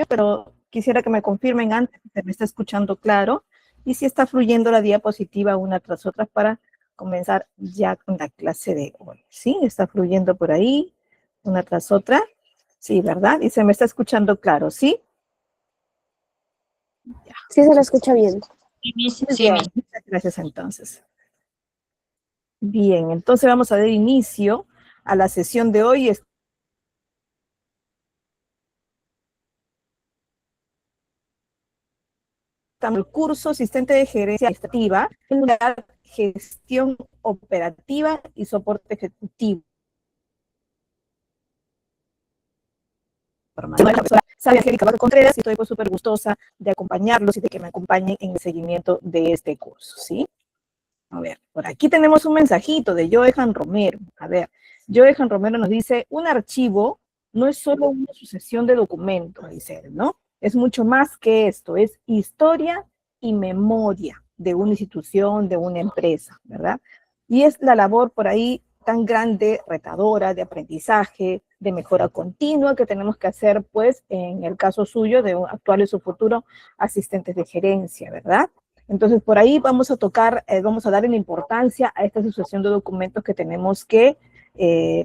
pero quisiera que me confirmen antes si se me está escuchando claro y si está fluyendo la diapositiva una tras otra para comenzar ya con la clase de hoy. ¿Sí? ¿Está fluyendo por ahí una tras otra? Sí, ¿verdad? Y se me está escuchando claro, ¿sí? Ya. Sí, se la escucha bien. Muy bien, muchas gracias entonces. Bien, entonces vamos a dar inicio a la sesión de hoy. Estamos en el curso Asistente de Gerencia Administrativa, Gestión Operativa y Soporte Ejecutivo. Soy la profesora Sabia Angélica Barro Contreras y estoy pues súper gustosa de acompañarlos y de que me acompañen en el seguimiento de este curso, ¿sí? A ver, por aquí tenemos un mensajito de Johan Romero. A ver, Johan Romero nos dice, un archivo no es solo una sucesión de documentos, dice él, ¿no? Es mucho más que esto, es historia y memoria de una institución, de una empresa, ¿verdad? Y es la labor por ahí tan grande, retadora, de aprendizaje, de mejora continua que tenemos que hacer, pues, en el caso suyo, de actuales o futuros asistentes de gerencia, ¿verdad? Entonces, por ahí vamos a tocar, vamos a darle la importancia a esta sucesión de documentos que tenemos que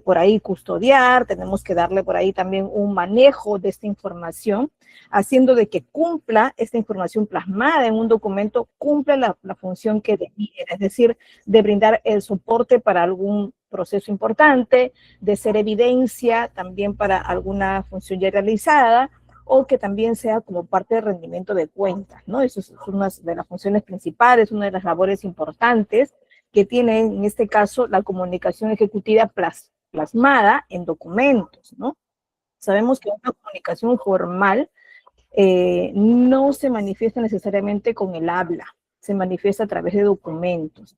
por ahí custodiar, tenemos que darle por ahí también un manejo de esta información, haciendo de que cumpla esta información plasmada en un documento, cumpla la función que debe, es decir, de brindar el soporte para algún proceso importante, de ser evidencia también para alguna función ya realizada, o que también sea como parte del rendimiento de cuentas, ¿no? Eso es una de las funciones principales, una de las labores importantes que tiene en este caso la comunicación ejecutiva plasmada en documentos, ¿no? Sabemos que una comunicación formal no se manifiesta necesariamente con el habla, se manifiesta a través de documentos.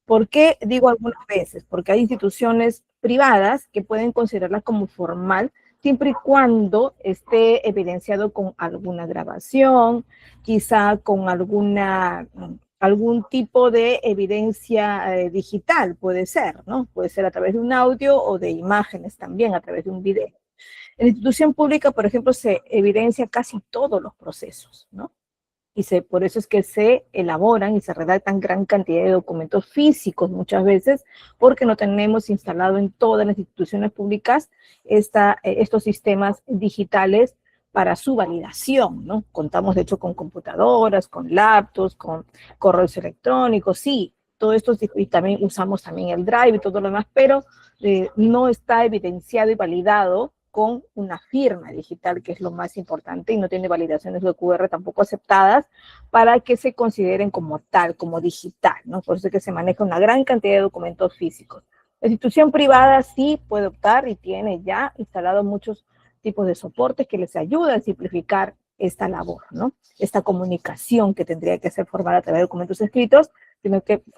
¿Por qué digo algunas veces? Porque hay instituciones privadas que pueden considerarla como formal siempre y cuando esté evidenciado con alguna grabación, quizá con algún tipo de evidencia digital, puede ser, ¿no? Puede ser a través de un audio o de imágenes también, a través de un video. En la institución pública, por ejemplo, se evidencia casi todos los procesos, ¿no? Y por eso es que se elaboran y se redactan gran cantidad de documentos físicos muchas veces, porque no tenemos instalado en todas las instituciones públicas estos sistemas digitales para su validación, ¿no? Contamos de hecho con computadoras, con laptops, con correos electrónicos, sí, todo esto, y también usamos también el Drive y todo lo demás, pero no está evidenciado y validado con una firma digital, que es lo más importante, y no tiene validaciones de QR tampoco aceptadas para que se consideren como tal, como digital, ¿no? Por eso es que se maneja una gran cantidad de documentos físicos. La institución privada sí puede optar y tiene ya instalado muchos tipos de soportes que les ayudan a simplificar esta labor, ¿no? Esta comunicación que tendría que ser formada a través de documentos escritos,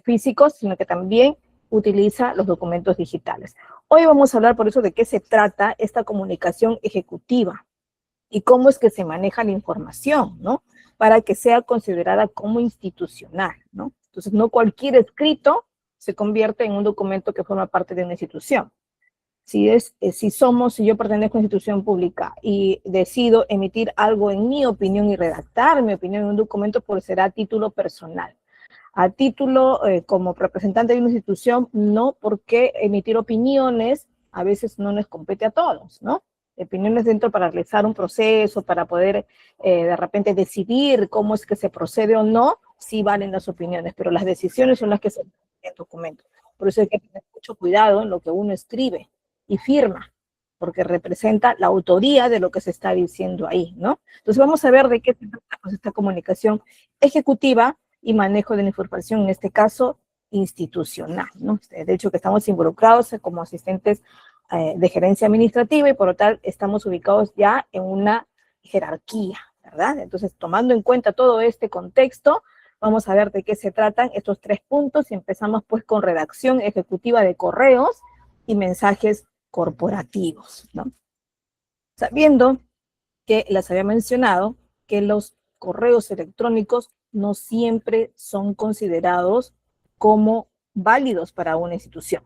físicos, sino que también utiliza los documentos digitales. Hoy vamos a hablar por eso de qué se trata esta comunicación ejecutiva y cómo es que se maneja la información, ¿no? Para que sea considerada como institucional, ¿no? Entonces, no cualquier escrito se convierte en un documento que forma parte de una institución. Si yo pertenezco a una institución pública y decido emitir algo en mi opinión y redactar mi opinión en un documento, pues será a título personal. A título como representante de una institución, no, porque emitir opiniones a veces no nos compete a todos, ¿no? Opiniones dentro para realizar un proceso, para poder de repente decidir cómo es que se procede o no, sí valen las opiniones, pero las decisiones son las que se toman en el documento. Por eso hay que tener mucho cuidado en lo que uno escribe y firma, porque representa la autoría de lo que se está diciendo ahí, ¿no? Entonces vamos a ver de qué se trata pues, esta comunicación ejecutiva y manejo de la información, en este caso institucional, ¿no? De hecho, que estamos involucrados como asistentes de gerencia administrativa y por lo tal estamos ubicados ya en una jerarquía, ¿verdad? Entonces, tomando en cuenta todo este contexto, vamos a ver de qué se tratan estos 3 puntos y empezamos pues con redacción ejecutiva de correos y mensajes corporativos, ¿no? Sabiendo que les había mencionado que los correos electrónicos no siempre son considerados como válidos para una institución.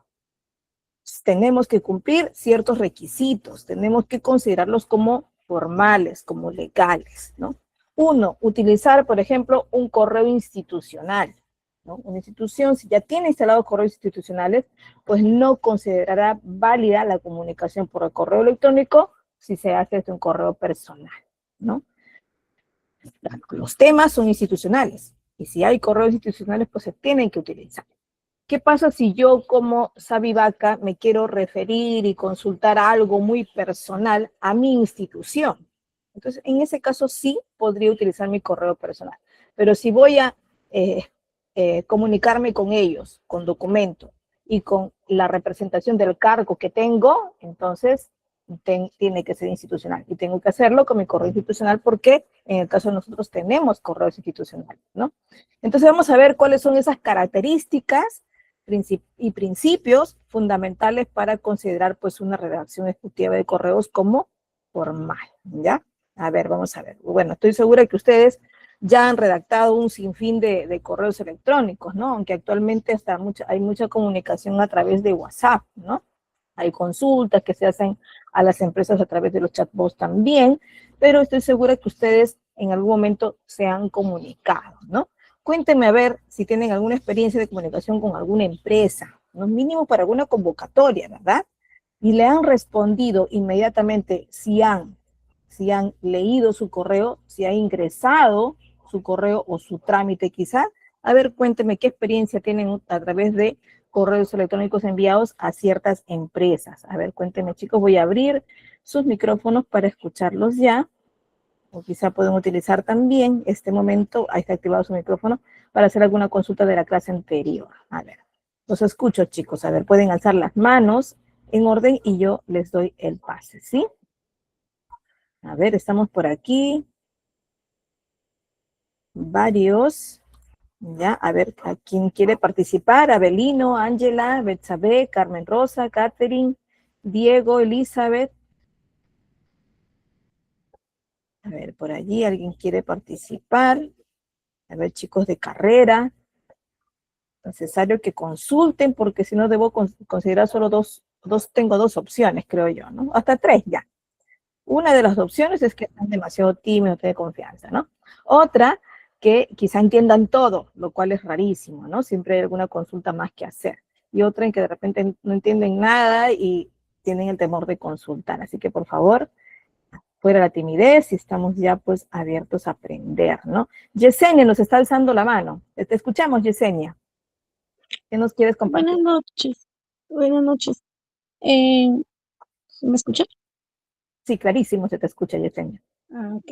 Tenemos que cumplir ciertos requisitos, tenemos que considerarlos como formales como legales, ¿no? Uno, utilizar, por ejemplo, un correo institucional, ¿no? Una institución, si ya tiene instalados correos institucionales, pues no considerará válida la comunicación por el correo electrónico si se hace desde un correo personal, ¿no? Los temas son institucionales y si hay correos institucionales, pues se tienen que utilizar. ¿Qué pasa si yo como Sabivaca me quiero referir y consultar algo muy personal a mi institución? Entonces, en ese caso sí podría utilizar mi correo personal. Pero si voy a comunicarme con ellos, con documento y con la representación del cargo que tengo, entonces tiene que ser institucional. Y tengo que hacerlo con mi correo institucional porque en el caso de nosotros tenemos correos institucionales, ¿no? Entonces vamos a ver cuáles son esas características y principios fundamentales para considerar pues una redacción ejecutiva de correos como formal, ¿ya? A ver, vamos a ver. Bueno, estoy segura que ustedes ya han redactado un sinfín de correos electrónicos, ¿no? Aunque actualmente hay mucha comunicación a través de WhatsApp, ¿no? Hay consultas que se hacen a las empresas a través de los chatbots también, pero estoy segura que ustedes en algún momento se han comunicado, ¿no? Cuéntenme a ver si tienen alguna experiencia de comunicación con alguna empresa, ¿no? Mínimo para alguna convocatoria, ¿verdad? Y le han respondido inmediatamente si han leído su correo, si ha ingresado su correo o su trámite quizá. A ver, cuéntenme qué experiencia tienen a través de correos electrónicos enviados a ciertas empresas. A ver, cuéntenme chicos, voy a abrir sus micrófonos para escucharlos ya. O quizá pueden utilizar también este momento, ahí está activado su micrófono, para hacer alguna consulta de la clase anterior. A ver, los escucho chicos, a ver, pueden alzar las manos en orden y yo les doy el pase, ¿sí? A ver, estamos por aquí. Varios. Ya, a ver, ¿a quién quiere participar? Abelino, Ángela, Betsabe, Carmen Rosa, Catherine, Diego, Elizabeth. A ver, por allí alguien quiere participar. A ver, chicos de carrera. Necesario que consulten porque si no debo considerar solo tengo dos opciones, creo yo, ¿no? Hasta tres ya. Una de las opciones es que están demasiado tímidos, no tienen confianza, ¿no? Otra, que quizá entiendan todo, lo cual es rarísimo, ¿no? Siempre hay alguna consulta más que hacer. Y otra en que de repente no entienden nada y tienen el temor de consultar. Así que, por favor, fuera la timidez y estamos ya, pues, abiertos a aprender, ¿no? Yesenia nos está alzando la mano. Te escuchamos, Yesenia. ¿Qué nos quieres compartir? Buenas noches. Buenas noches. ¿Me escucha? Sí, clarísimo se te escucha, Yesenia. Ok.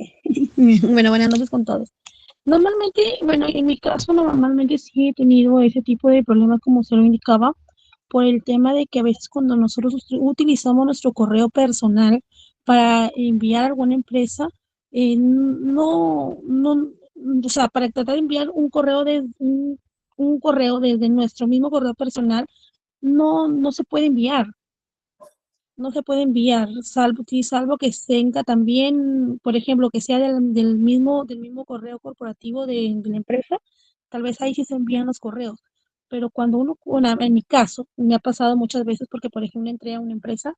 Bueno, buenas noches con todos. Normalmente, bueno, en mi caso, normalmente sí he tenido ese tipo de problemas como se lo indicaba, por el tema de que a veces cuando nosotros utilizamos nuestro correo personal para enviar a alguna empresa, o sea, para tratar de enviar un correo desde nuestro mismo correo personal, no se puede enviar. No se puede enviar, salvo que tenga también, por ejemplo, que sea del mismo correo corporativo de la empresa, tal vez ahí sí se envían los correos. Pero cuando bueno, en mi caso, me ha pasado muchas veces porque, por ejemplo, entré a una empresa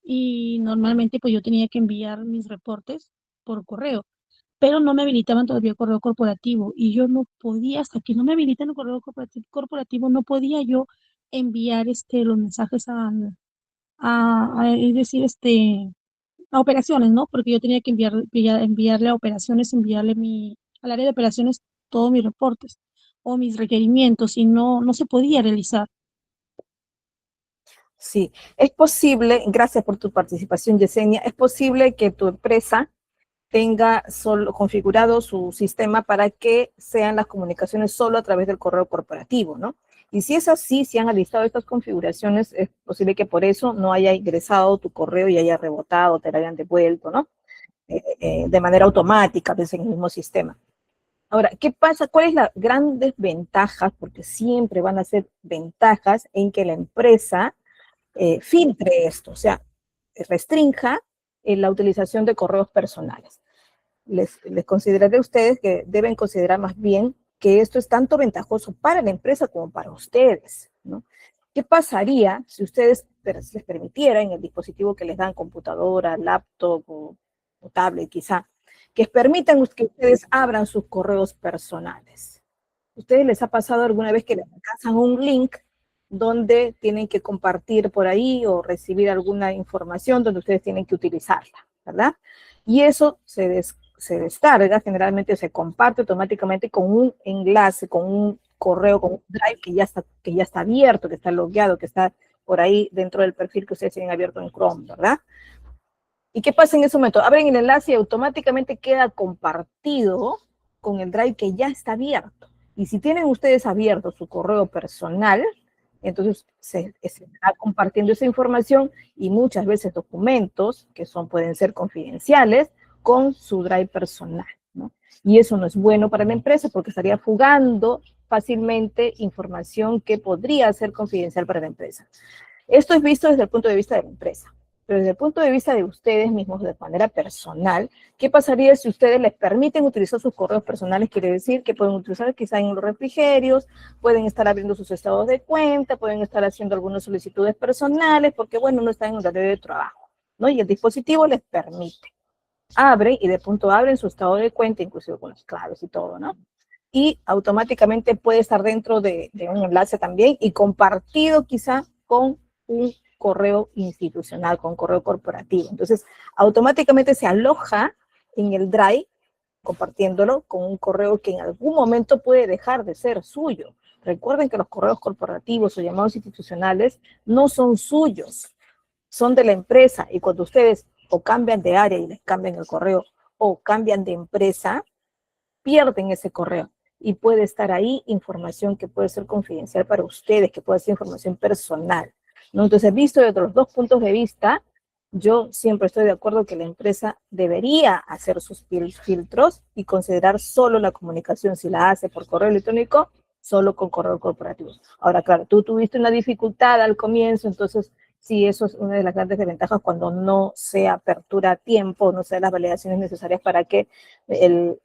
y normalmente pues yo tenía que enviar mis reportes por correo, pero no me habilitaban todavía el correo corporativo y yo no podía, hasta que no me habilitan el correo corporativo, no podía yo enviar los mensajes es decir, a operaciones, ¿no? Porque yo tenía que enviarle a operaciones, al área de operaciones todos mis reportes o mis requerimientos y no se podía realizar. Sí, es posible, gracias por tu participación, Yesenia, es posible que tu empresa tenga solo configurado su sistema para que sean las comunicaciones solo a través del correo corporativo, ¿no? Y si es así, si han alistado estas configuraciones, es posible que por eso no haya ingresado tu correo y haya rebotado, te lo hayan devuelto, ¿no? De manera automática desde el mismo sistema. Ahora, ¿qué pasa? ¿Cuáles las grandes ventajas? Porque siempre van a ser ventajas en que la empresa filtre esto, o sea, restrinja la utilización de correos personales. Les consideraré a ustedes que deben considerar más bien que esto es tanto ventajoso para la empresa como para ustedes, ¿no? ¿Qué pasaría si ustedes les permitieran en el dispositivo que les dan, computadora, laptop o o tablet quizá, que permitan que ustedes abran sus correos personales. ¿Ustedes les ha pasado alguna vez que les alcanzan un link donde tienen que compartir por ahí o recibir alguna información donde ustedes tienen que utilizarla, ¿verdad? Y eso se descarga, generalmente se comparte automáticamente con un enlace, con un correo, con un drive que ya está abierto, que está logueado, que está por ahí dentro del perfil que ustedes tienen abierto en Chrome, ¿verdad? ¿Y qué pasa en ese momento? Abren el enlace y automáticamente queda compartido con el drive que ya está abierto. Y si tienen ustedes abierto su correo personal, entonces se está compartiendo esa información y muchas veces documentos que pueden ser confidenciales con su drive personal, ¿no? Y eso no es bueno para la empresa porque estaría fugando fácilmente información que podría ser confidencial para la empresa. Esto es visto desde el punto de vista de la empresa. Pero desde el punto de vista de ustedes mismos, de manera personal, ¿qué pasaría si ustedes les permiten utilizar sus correos personales? Quiere decir que pueden utilizar quizá en los refrigerios, pueden estar abriendo sus estados de cuenta, pueden estar haciendo algunas solicitudes personales, porque bueno, no están en horario de trabajo, ¿no? Y el dispositivo les permite. Abren y de punto abren su estado de cuenta, inclusive con las claves y todo, ¿no? Y automáticamente puede estar dentro de un enlace también y compartido quizá con un correo institucional, con correo corporativo. Entonces, automáticamente se aloja en el Drive, compartiéndolo con un correo que en algún momento puede dejar de ser suyo. Recuerden que los correos corporativos o llamados institucionales no son suyos, son de la empresa. Y cuando ustedes o cambian de área y les cambian el correo o cambian de empresa, pierden ese correo. Y puede estar ahí información que puede ser confidencial para ustedes, que puede ser información personal, ¿no? Entonces, visto desde los dos puntos de vista, yo siempre estoy de acuerdo que la empresa debería hacer sus filtros y considerar solo la comunicación, si la hace por correo electrónico, solo con correo corporativo. Ahora, claro, tú tuviste una dificultad al comienzo, entonces sí, eso es una de las grandes desventajas cuando no se apertura a tiempo, no se dan las validaciones necesarias para que el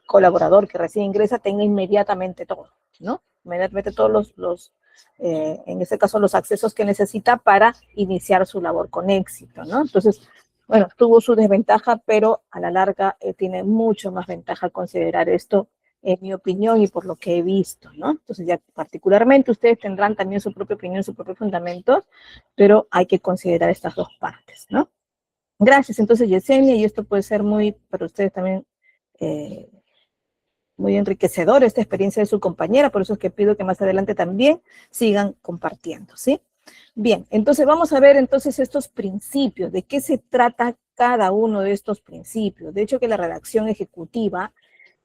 colaborador que recién ingresa tenga inmediatamente todo, ¿no? Inmediatamente todos en este caso, los accesos que necesita para iniciar su labor con éxito, ¿no? Entonces, bueno, tuvo su desventaja, pero a la larga tiene mucho más ventaja considerar esto, en mi opinión y por lo que he visto, ¿no? Entonces, ya particularmente ustedes tendrán también su propia opinión, sus propios fundamentos, pero hay que considerar estas dos partes, ¿no? Gracias, entonces, Yesenia, y esto puede ser muy, para ustedes también, muy enriquecedor esta experiencia de su compañera, por eso es que pido que más adelante también sigan compartiendo, ¿sí? Bien, entonces vamos a ver entonces estos principios, de qué se trata cada uno de estos principios. De hecho, que la redacción ejecutiva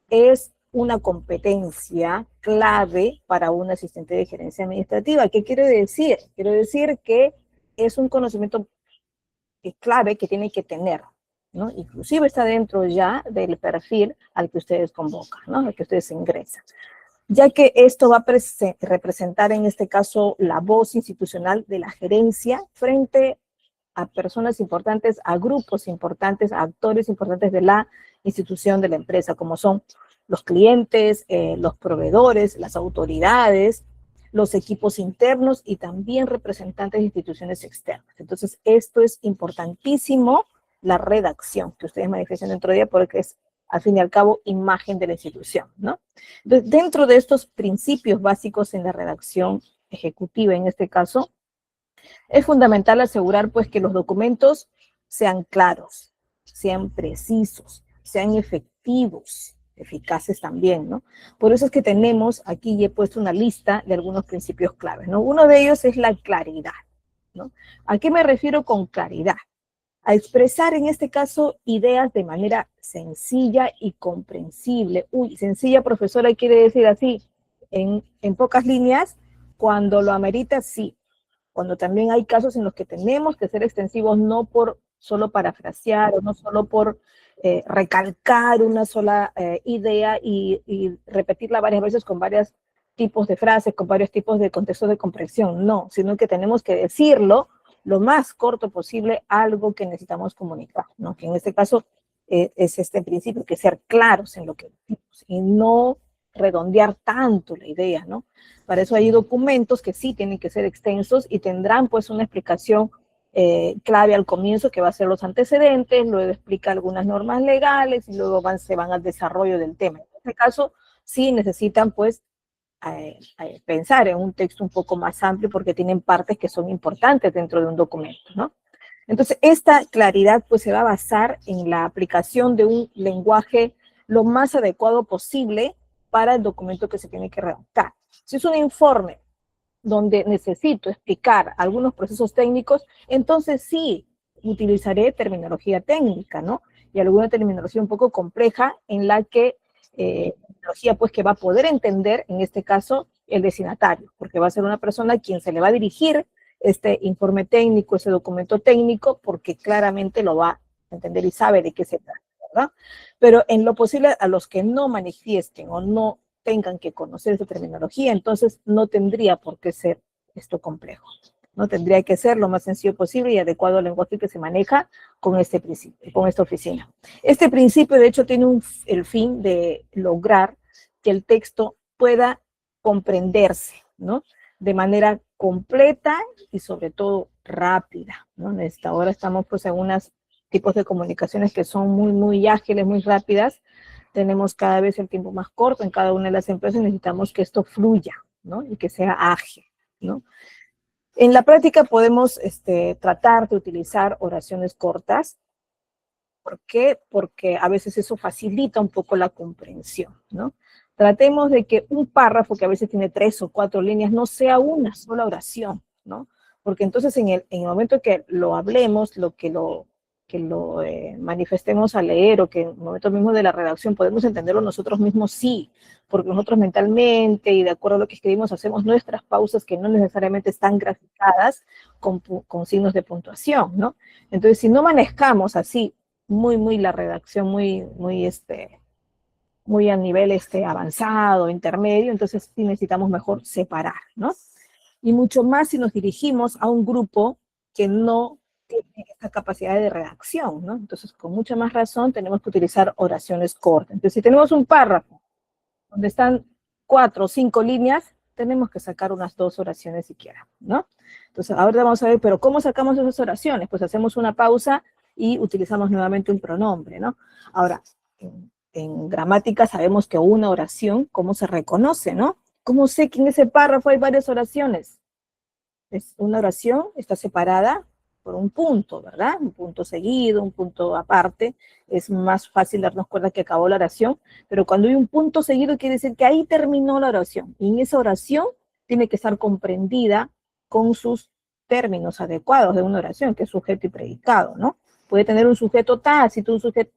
es una competencia clave para un asistente de gerencia administrativa. ¿Qué quiere decir? Quiere decir que es un conocimiento clave que tiene que tener, ¿no? Inclusive está dentro ya del perfil al que ustedes convocan, ¿no? Al que ustedes ingresan. Ya que esto va a representar en este caso la voz institucional de la gerencia frente a personas importantes, a grupos importantes, a actores importantes de la institución de la empresa, como son los clientes, los proveedores, las autoridades, los equipos internos y también representantes de instituciones externas. Entonces, esto es importantísimo, la redacción que ustedes manifiestan dentro de ella, porque es, al fin y al cabo, imagen de la institución, ¿no? Entonces, dentro de estos principios básicos en la redacción ejecutiva, en este caso, es fundamental asegurar, pues, que los documentos sean claros, sean precisos, sean efectivos, eficaces también, ¿no? Por eso es que tenemos aquí, y he puesto una lista de algunos principios claves, ¿no? Uno de ellos es la claridad, ¿no? ¿A qué me refiero con claridad? A expresar, en este caso, ideas de manera sencilla y comprensible. Uy, sencilla, profesora, quiere decir así, en pocas líneas, cuando lo amerita, sí. Cuando también hay casos en los que tenemos que ser extensivos, no por solo parafrasear o no solo por recalcar una sola idea y repetirla varias veces con varios tipos de frases, con varios tipos de contextos de comprensión, no, sino que tenemos que decirlo lo más corto posible, algo que necesitamos comunicar, ¿no? Que en este caso es este principio, que ser claros en lo que decimos y no redondear tanto la idea, ¿no? Para eso hay documentos que sí tienen que ser extensos y tendrán pues una explicación clave al comienzo, que va a ser los antecedentes, luego explica algunas normas legales y luego se van al desarrollo del tema. En este caso, sí necesitan, pues, pensar en un texto un poco más amplio porque tienen partes que son importantes dentro de un documento, ¿no? Entonces, esta claridad, pues, se va a basar en la aplicación de un lenguaje lo más adecuado posible para el documento que se tiene que redactar. Si es un informe donde necesito explicar algunos procesos técnicos, entonces sí utilizaré terminología técnica, ¿no? Y alguna terminología un poco compleja en la que, terminología pues que va a poder entender, en este caso, el destinatario, porque va a ser una persona a quien se le va a dirigir este informe técnico, ese documento técnico, porque claramente lo va a entender y sabe de qué se trata, ¿verdad? Pero en lo posible, a los que no manifiesten o no tengan que conocer esa terminología, entonces no tendría por qué ser esto complejo. No tendría que ser lo más sencillo posible y adecuado al lenguaje que se maneja con este principio, con esta oficina. Este principio, de hecho, tiene el fin de lograr que el texto pueda comprenderse, ¿no? De manera completa y sobre todo rápida, ¿no? Ahora estamos pues en unos tipos de comunicaciones que son muy, muy ágiles, muy rápidas. Tenemos cada vez el tiempo más corto en cada una de las empresas, necesitamos que esto fluya, ¿no? Y que sea ágil, ¿no? En la práctica podemos tratar de utilizar oraciones cortas. ¿Por qué? Porque a veces eso facilita un poco la comprensión, ¿no? Tratemos de que un párrafo que a veces tiene 3 o 4 líneas no sea una sola oración, ¿no? Porque entonces en el momento que lo hablemos, manifestemos a leer o que en el momento mismo de la redacción podemos entenderlo nosotros mismos, sí, porque nosotros mentalmente y de acuerdo a lo que escribimos hacemos nuestras pausas que no necesariamente están graficadas con signos de puntuación, ¿no? Entonces, si no manejamos así muy la redacción, muy a nivel avanzado, intermedio, entonces sí necesitamos mejor separar, ¿no? Y mucho más si nos dirigimos a un grupo que no tiene esta capacidad de redacción, ¿no? Entonces, con mucha más razón, tenemos que utilizar oraciones cortas. Entonces, si tenemos un párrafo donde están 4 o 5 líneas, tenemos que sacar unas 2 oraciones siquiera, ¿no? Entonces, ahora vamos a ver, pero ¿cómo sacamos esas oraciones? Pues hacemos una pausa y utilizamos nuevamente un pronombre, ¿no? Ahora, en gramática sabemos que una oración, ¿cómo se reconoce, no? ¿Cómo sé que en ese párrafo hay varias oraciones? Es una oración, está separada por un punto, ¿verdad? Un punto seguido, un punto aparte. Es más fácil darnos cuenta que acabó la oración, pero cuando hay un punto seguido quiere decir que ahí terminó la oración. Y en esa oración tiene que estar comprendida con sus términos adecuados de una oración, que es sujeto y predicado, ¿no? Puede tener un sujeto tácito, un sujeto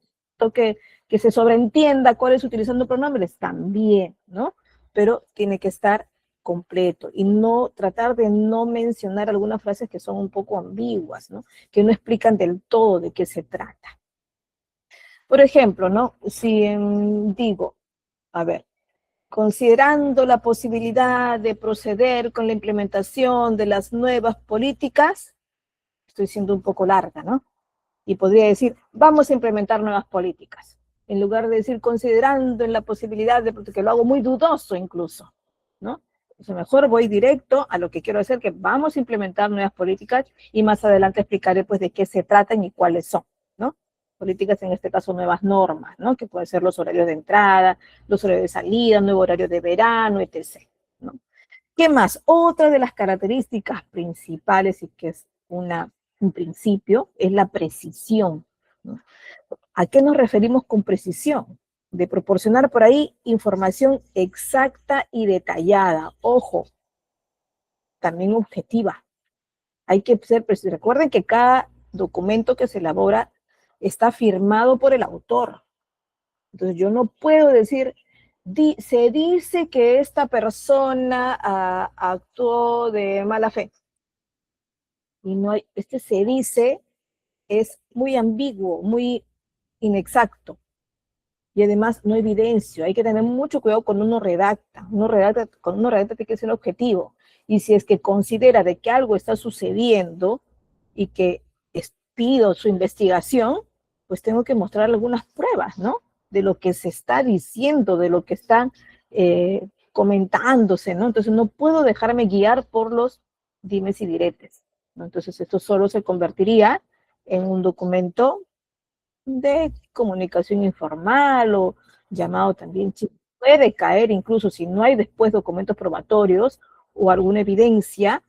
que se sobreentienda cuáles utilizando pronombres, también, ¿no? Pero tiene que estar completo y no tratar de no mencionar algunas frases que son un poco ambiguas, ¿no? Que no explican del todo de qué se trata. Por ejemplo, ¿no? Si digo, a ver, considerando la posibilidad de proceder con la implementación de las nuevas políticas, estoy siendo un poco larga, ¿no? Y podría decir, vamos a implementar nuevas políticas, en lugar de decir considerando en la posibilidad de, porque lo hago muy dudoso incluso, ¿no? Entonces mejor voy directo a lo que quiero hacer, que vamos a implementar nuevas políticas y más adelante explicaré pues de qué se tratan y cuáles son, ¿no? Políticas, en este caso, nuevas normas, ¿no? Que pueden ser los horarios de entrada, los horarios de salida, nuevo horario de verano, etc., ¿no? ¿Qué más? Otra de las características principales y que es un principio es la precisión, ¿no? ¿A qué nos referimos con precisión? De proporcionar por ahí información exacta y detallada. Ojo, también objetiva. Hay que ser preciso. Recuerden que cada documento que se elabora está firmado por el autor. Entonces yo no puedo decir, se dice que esta persona actuó de mala fe. Y no hay, se dice es muy ambiguo, muy inexacto. Y además no evidencio. Hay que tener mucho cuidado cuando uno redacta. Cuando uno redacta tiene que ser objetivo. Y si es que considera de que algo está sucediendo y que pido su investigación, pues tengo que mostrar algunas pruebas, ¿no? De lo que se está diciendo, de lo que está comentándose, ¿no? Entonces no puedo dejarme guiar por los dimes y diretes. ¿no? Entonces esto solo se convertiría en un documento de comunicación informal o llamado también chivo. Puede caer incluso si no hay después documentos probatorios o alguna evidencia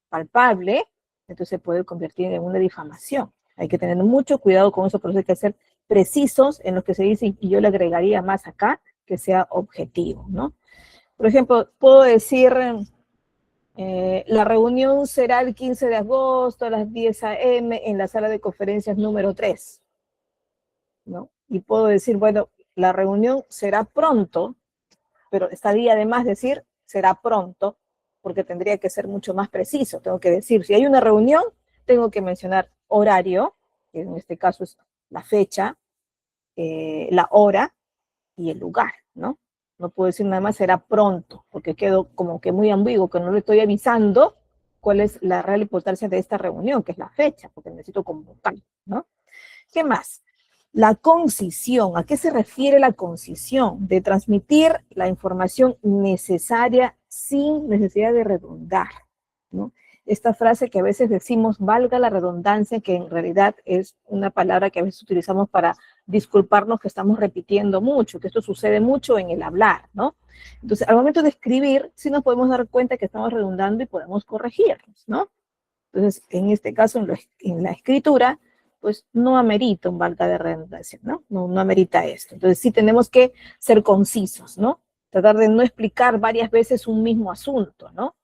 palpable, entonces se puede convertir en una difamación. Hay que tener mucho cuidado con eso, por eso hay que ser precisos en lo que se dice, y yo le agregaría más acá, que sea objetivo, ¿no? Por ejemplo, puedo decir, la reunión será el 15 de agosto a las 10 a.m. en la sala de conferencias número 3, ¿no? Y puedo decir, bueno, la reunión será pronto, pero estaría además decir será pronto, porque tendría que ser mucho más preciso. Tengo que decir, si hay una reunión, tengo que mencionar horario, que en este caso es la fecha, la hora y el lugar, ¿no? No puedo decir nada más será pronto, porque quedo como que muy ambiguo, que no le estoy avisando cuál es la real importancia de esta reunión, que es la fecha, porque necesito convocar, ¿no? ¿Qué más? La concisión. ¿A qué se refiere la concisión? De transmitir la información necesaria sin necesidad de redundar, ¿no? Esta frase que a veces decimos, valga la redundancia, que en realidad es una palabra que a veces utilizamos para disculparnos que estamos repitiendo mucho, que esto sucede mucho en el hablar, ¿no? Entonces, al momento de escribir, sí nos podemos dar cuenta que estamos redundando y podemos corregirnos, ¿no? Entonces, en este caso, en la escritura, pues no amerita un valga de redundancia, ¿no? No amerita esto. Entonces, sí tenemos que ser concisos, ¿no? Tratar de no explicar varias veces un mismo asunto, ¿no?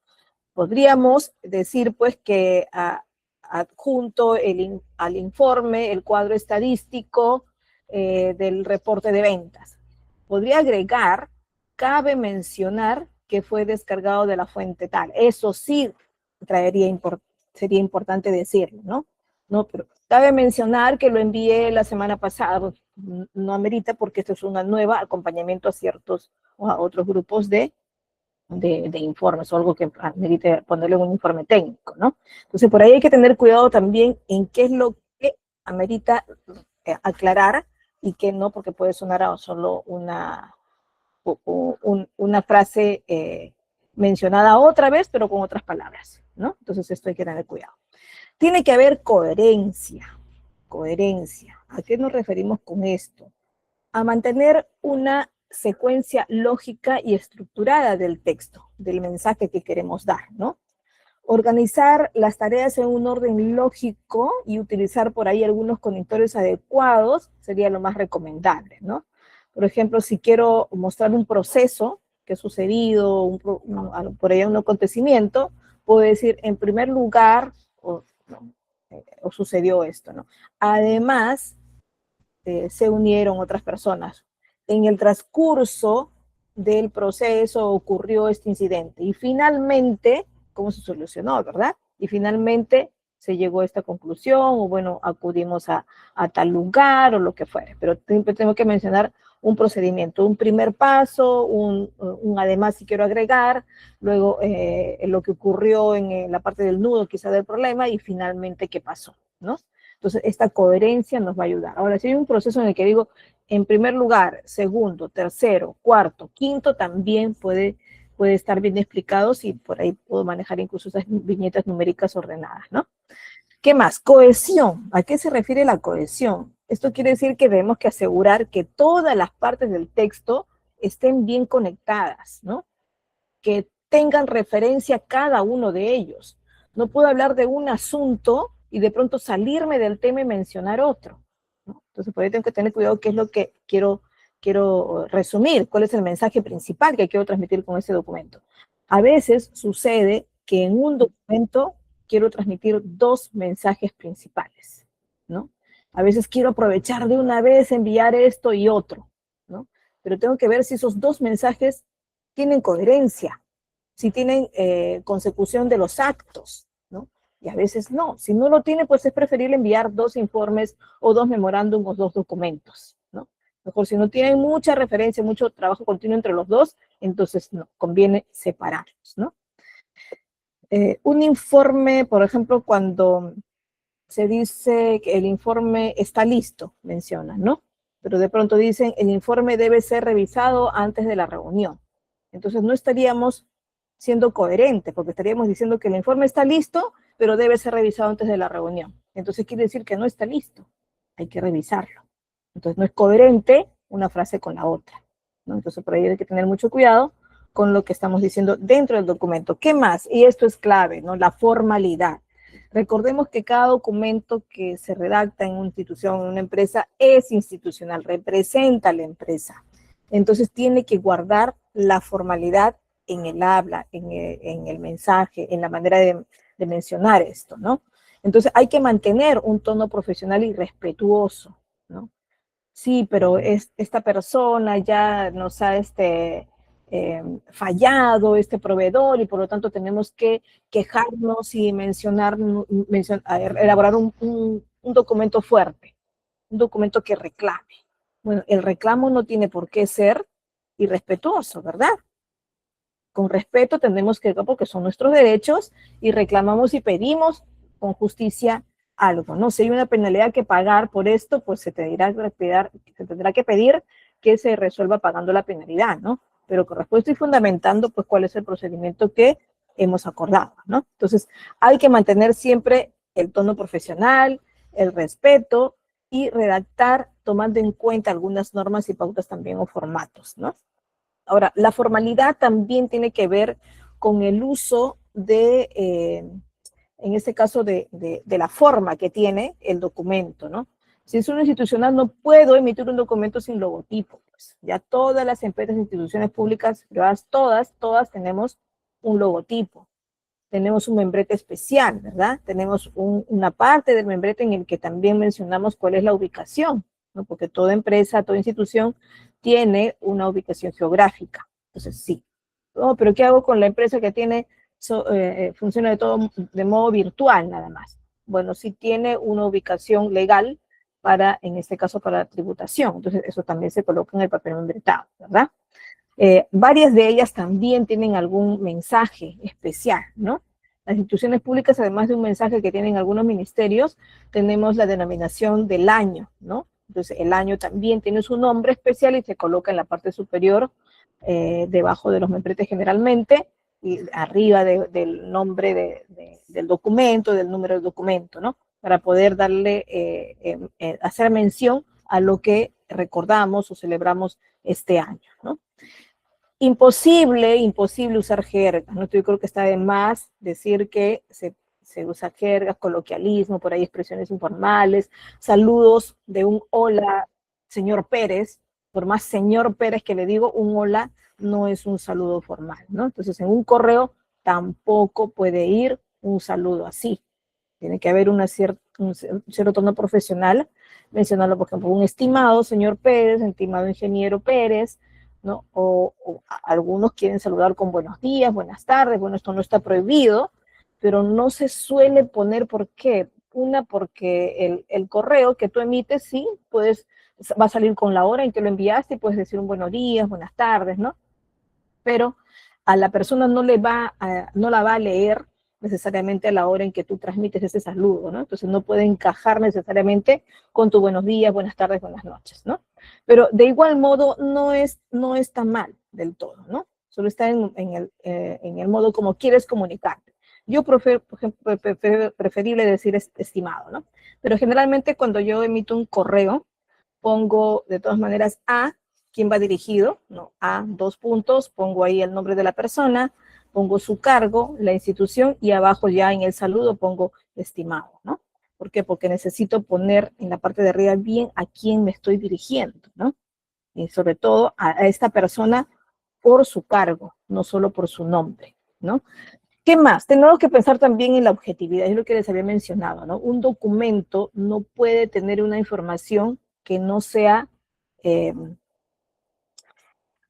Podríamos decir, pues, que adjunto al informe el cuadro estadístico del reporte de ventas. Podría agregar, cabe mencionar que fue descargado de la fuente tal. Eso sí sería importante decirlo, ¿no? No, pero cabe mencionar que lo envié la semana pasada. No amerita porque esto es una nueva acompañamiento a ciertos o a otros grupos de informes o algo que amerite ponerle un informe técnico, ¿no? Entonces, por ahí hay que tener cuidado también en qué es lo que amerita aclarar y qué no, porque puede sonar a solo una frase mencionada otra vez, pero con otras palabras, ¿no? Entonces, esto hay que tener cuidado. Tiene que haber coherencia. Coherencia. ¿A qué nos referimos con esto? A mantener una secuencia lógica y estructurada del texto, del mensaje que queremos dar, ¿no? Organizar las tareas en un orden lógico y utilizar por ahí algunos conectores adecuados sería lo más recomendable, ¿no? Por ejemplo, si quiero mostrar un proceso que ha sucedido, por ahí un acontecimiento, puedo decir, en primer lugar, o sucedió esto, ¿no? Además, se unieron otras personas. En el transcurso del proceso ocurrió este incidente y finalmente, ¿cómo se solucionó, verdad? Y finalmente se llegó a esta conclusión o bueno, acudimos a tal lugar o lo que fuere, pero siempre tengo que mencionar un procedimiento, un primer paso, un además si quiero agregar, luego lo que ocurrió en la parte del nudo quizá del problema y finalmente qué pasó, ¿no? Entonces, esta coherencia nos va a ayudar. Ahora, si hay un proceso en el que digo, en primer lugar, segundo, tercero, cuarto, quinto, también puede estar bien explicado si por ahí puedo manejar incluso esas viñetas numéricas ordenadas, ¿no? ¿Qué más? Cohesión. ¿A qué se refiere la cohesión? Esto quiere decir que debemos que asegurar que todas las partes del texto estén bien conectadas, ¿no? Que tengan referencia a cada uno de ellos. No puedo hablar de un asunto y de pronto salirme del tema y mencionar otro, ¿no? Entonces, por ahí tengo que tener cuidado qué es lo que quiero resumir, cuál es el mensaje principal que quiero transmitir con ese documento. A veces sucede que en un documento quiero transmitir dos mensajes principales, ¿no? A veces quiero aprovechar de una vez, enviar esto y otro, ¿no? Pero tengo que ver si esos dos mensajes tienen coherencia, si tienen consecución de los actos, ¿no? Y a veces no. Si no lo tiene, pues es preferible enviar dos informes o dos memorándum o dos documentos, ¿no? Mejor si no tienen mucha referencia, mucho trabajo continuo entre los dos, entonces no, conviene separarlos, ¿no? Un informe, por ejemplo, cuando se dice que el informe está listo, mencionan, ¿no? Pero de pronto dicen, el informe debe ser revisado antes de la reunión. Entonces no estaríamos siendo coherentes, porque estaríamos diciendo que el informe está listo, pero debe ser revisado antes de la reunión. Entonces quiere decir que no está listo, hay que revisarlo. Entonces no es coherente una frase con la otra, ¿no? Entonces por ahí hay que tener mucho cuidado con lo que estamos diciendo dentro del documento. ¿Qué más? Y esto es clave, ¿no? La formalidad. Recordemos que cada documento que se redacta en una institución, en una empresa, es institucional, representa a la empresa. Entonces tiene que guardar la formalidad en el habla, en el mensaje, en la manera de mencionar esto, ¿no? Entonces hay que mantener un tono profesional y respetuoso, ¿no? Sí, pero esta persona ya nos ha fallado, este proveedor, y por lo tanto tenemos que quejarnos y elaborar un documento fuerte, un documento que reclame. Bueno, el reclamo no tiene por qué ser irrespetuoso, ¿verdad? Con respeto tenemos que, porque son nuestros derechos, y reclamamos y pedimos con justicia algo, ¿no? Si hay una penalidad que pagar por esto, pues se tendrá que pedir que se resuelva pagando la penalidad, ¿no? Pero con respeto y fundamentando, pues, cuál es el procedimiento que hemos acordado, ¿no? Entonces, hay que mantener siempre el tono profesional, el respeto, y redactar tomando en cuenta algunas normas y pautas también o formatos, ¿no? Ahora, la formalidad también tiene que ver con el uso en este caso, de la forma que tiene el documento, ¿no? Si es una institucional, no puedo emitir un documento sin logotipo, pues. Ya todas las empresas, instituciones públicas, privadas, todas tenemos un logotipo. Tenemos un membrete especial, ¿verdad? Tenemos una parte del membrete en el que también mencionamos cuál es la ubicación, ¿no? Porque toda empresa, toda institución tiene una ubicación geográfica. Entonces, sí. No, pero ¿qué hago con la empresa que tiene, funciona de modo virtual nada más? Bueno, sí tiene una ubicación legal para, en este caso, para la tributación. Entonces, eso también se coloca en el papel membretado, ¿verdad? Varias de ellas también tienen algún mensaje especial, ¿no? Las instituciones públicas, además de un mensaje que tienen algunos ministerios, tenemos la denominación del año, ¿no? Entonces, el año también tiene su nombre especial y se coloca en la parte superior, debajo de los membretes generalmente, y arriba del nombre del documento, del número del documento, ¿no? Para poder darle, hacer mención a lo que recordamos o celebramos este año, ¿no? Imposible usar jergas, ¿no? Yo creo que está de más decir que se usa jergas, coloquialismo, por ahí expresiones informales, saludos de un hola, señor Pérez. Por más señor Pérez que le digo, un hola no es un saludo formal, ¿no? Entonces, en un correo tampoco puede ir un saludo así. Tiene que haber un cierto tono profesional, mencionarlo, por ejemplo, un estimado señor Pérez, estimado ingeniero Pérez, ¿no? O algunos quieren saludar con buenos días, buenas tardes. Bueno, esto no está prohibido, pero no se suele poner. ¿Por qué? Porque el correo que tú emites, sí, va a salir con la hora en que lo enviaste y puedes decir un buenos días, buenas tardes, ¿no? Pero a la persona no la va a leer necesariamente a la hora en que tú transmites ese saludo, ¿no? Entonces no puede encajar necesariamente con tu buenos días, buenas tardes, buenas noches, ¿no? Pero de igual modo no está mal del todo, ¿no? Solo está en el modo como quieres comunicarte. Yo prefiero, por ejemplo, preferible decir estimado, ¿no? Pero generalmente cuando yo emito un correo, pongo de todas maneras a quién va dirigido, ¿no? A 2 puntos, pongo ahí el nombre de la persona, pongo su cargo, la institución, y abajo ya en el saludo pongo estimado, ¿no? ¿Por qué? Porque necesito poner en la parte de arriba bien a quién me estoy dirigiendo, ¿no? Y sobre todo a esta persona por su cargo, no solo por su nombre, ¿no? ¿Qué más? Tenemos que pensar también en la objetividad, es lo que les había mencionado, ¿no? Un documento no puede tener una información que no sea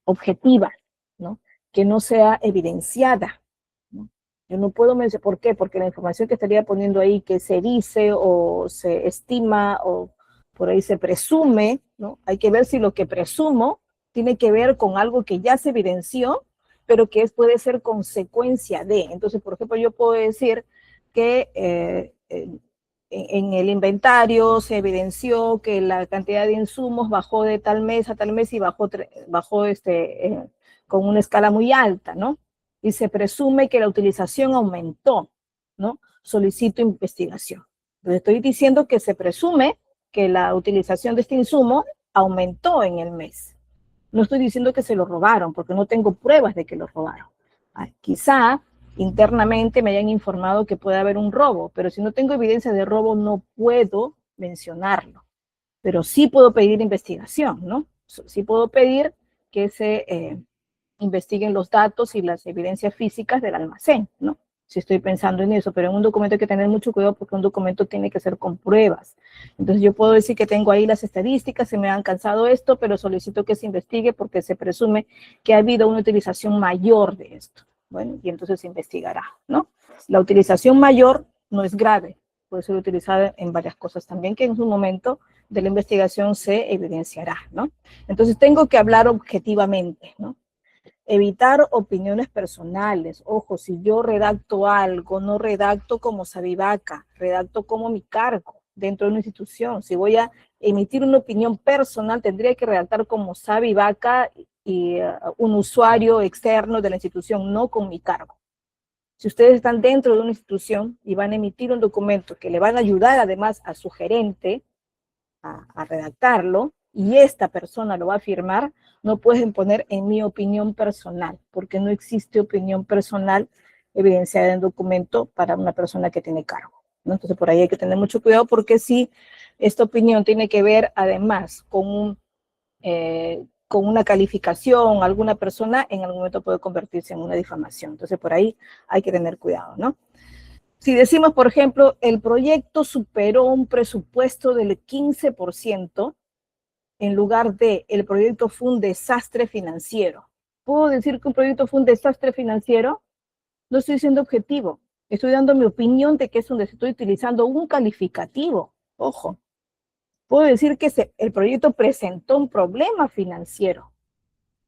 objetiva, ¿no? Que no sea evidenciada, ¿no? Yo no puedo mencionar, ¿por qué? Porque la información que estaría poniendo ahí, que se dice o se estima o por ahí se presume, ¿no? Hay que ver si lo que presumo tiene que ver con algo que ya se evidenció, pero que puede ser consecuencia de. Entonces, por ejemplo, yo puedo decir que en el inventario se evidenció que la cantidad de insumos bajó de tal mes a tal mes y bajó con una escala muy alta, ¿no? Y se presume que la utilización aumentó, ¿no? solicito investigación. Entonces estoy diciendo que se presume que la utilización de este insumo aumentó en el mes. No estoy diciendo que se lo robaron, porque no tengo pruebas de que lo robaron. Quizá internamente me hayan informado que puede haber un robo, pero si no tengo evidencia de robo no puedo mencionarlo. Pero sí puedo pedir investigación, ¿no? Sí puedo pedir que se investiguen los datos y las evidencias físicas del almacén, ¿no? Si estoy pensando en eso, pero en un documento hay que tener mucho cuidado porque un documento tiene que ser con pruebas. Entonces yo puedo decir que tengo ahí las estadísticas, se me han cansado esto, pero solicito que se investigue porque se presume que ha habido una utilización mayor de esto. Bueno, y entonces se investigará, ¿no? La utilización mayor no es grave, puede ser utilizada en varias cosas también que en su momento de la investigación se evidenciará, ¿no? Entonces tengo que hablar objetivamente, ¿no? Evitar opiniones personales. Ojo, si yo redacto algo, no redacto como sabivaca, redacto como mi cargo dentro de una institución. Si voy a emitir una opinión personal, tendría que redactar como sabivaca y un usuario externo de la institución, no con mi cargo. Si ustedes están dentro de una institución y van a emitir un documento que le van a ayudar además a su gerente a redactarlo, y esta persona lo va a firmar, no pueden poner en mi opinión personal, porque no existe opinión personal evidenciada en documento para una persona que tiene cargo, ¿no? Entonces por ahí hay que tener mucho cuidado, porque si esta opinión tiene que ver además con una calificación, alguna persona en algún momento puede convertirse en una difamación. Entonces por ahí hay que tener cuidado, ¿no? Si decimos, por ejemplo, el proyecto superó un presupuesto del 15%, en lugar de el proyecto fue un desastre financiero. ¿Puedo decir que un proyecto fue un desastre financiero? No estoy siendo objetivo. Estoy dando mi opinión de que es donde estoy utilizando un calificativo. Ojo. Puedo decir que el proyecto presentó un problema financiero,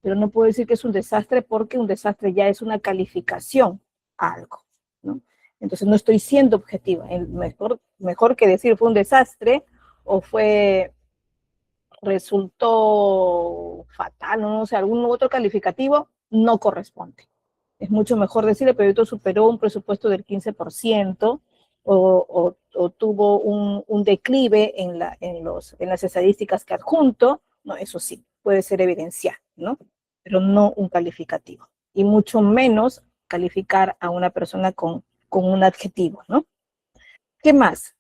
pero no puedo decir que es un desastre, porque un desastre ya es una calificación a algo, ¿no? Entonces no estoy siendo objetiva. Mejor que decir fue un desastre o resultó fatal, no sé, algún otro calificativo, no corresponde. Es mucho mejor decir el proyecto superó un presupuesto del 15% o tuvo un declive en las estadísticas que adjunto, no, eso sí, puede ser evidenciar, ¿no? Pero no un calificativo. Y mucho menos calificar a una persona con un adjetivo, ¿no? ¿Qué más?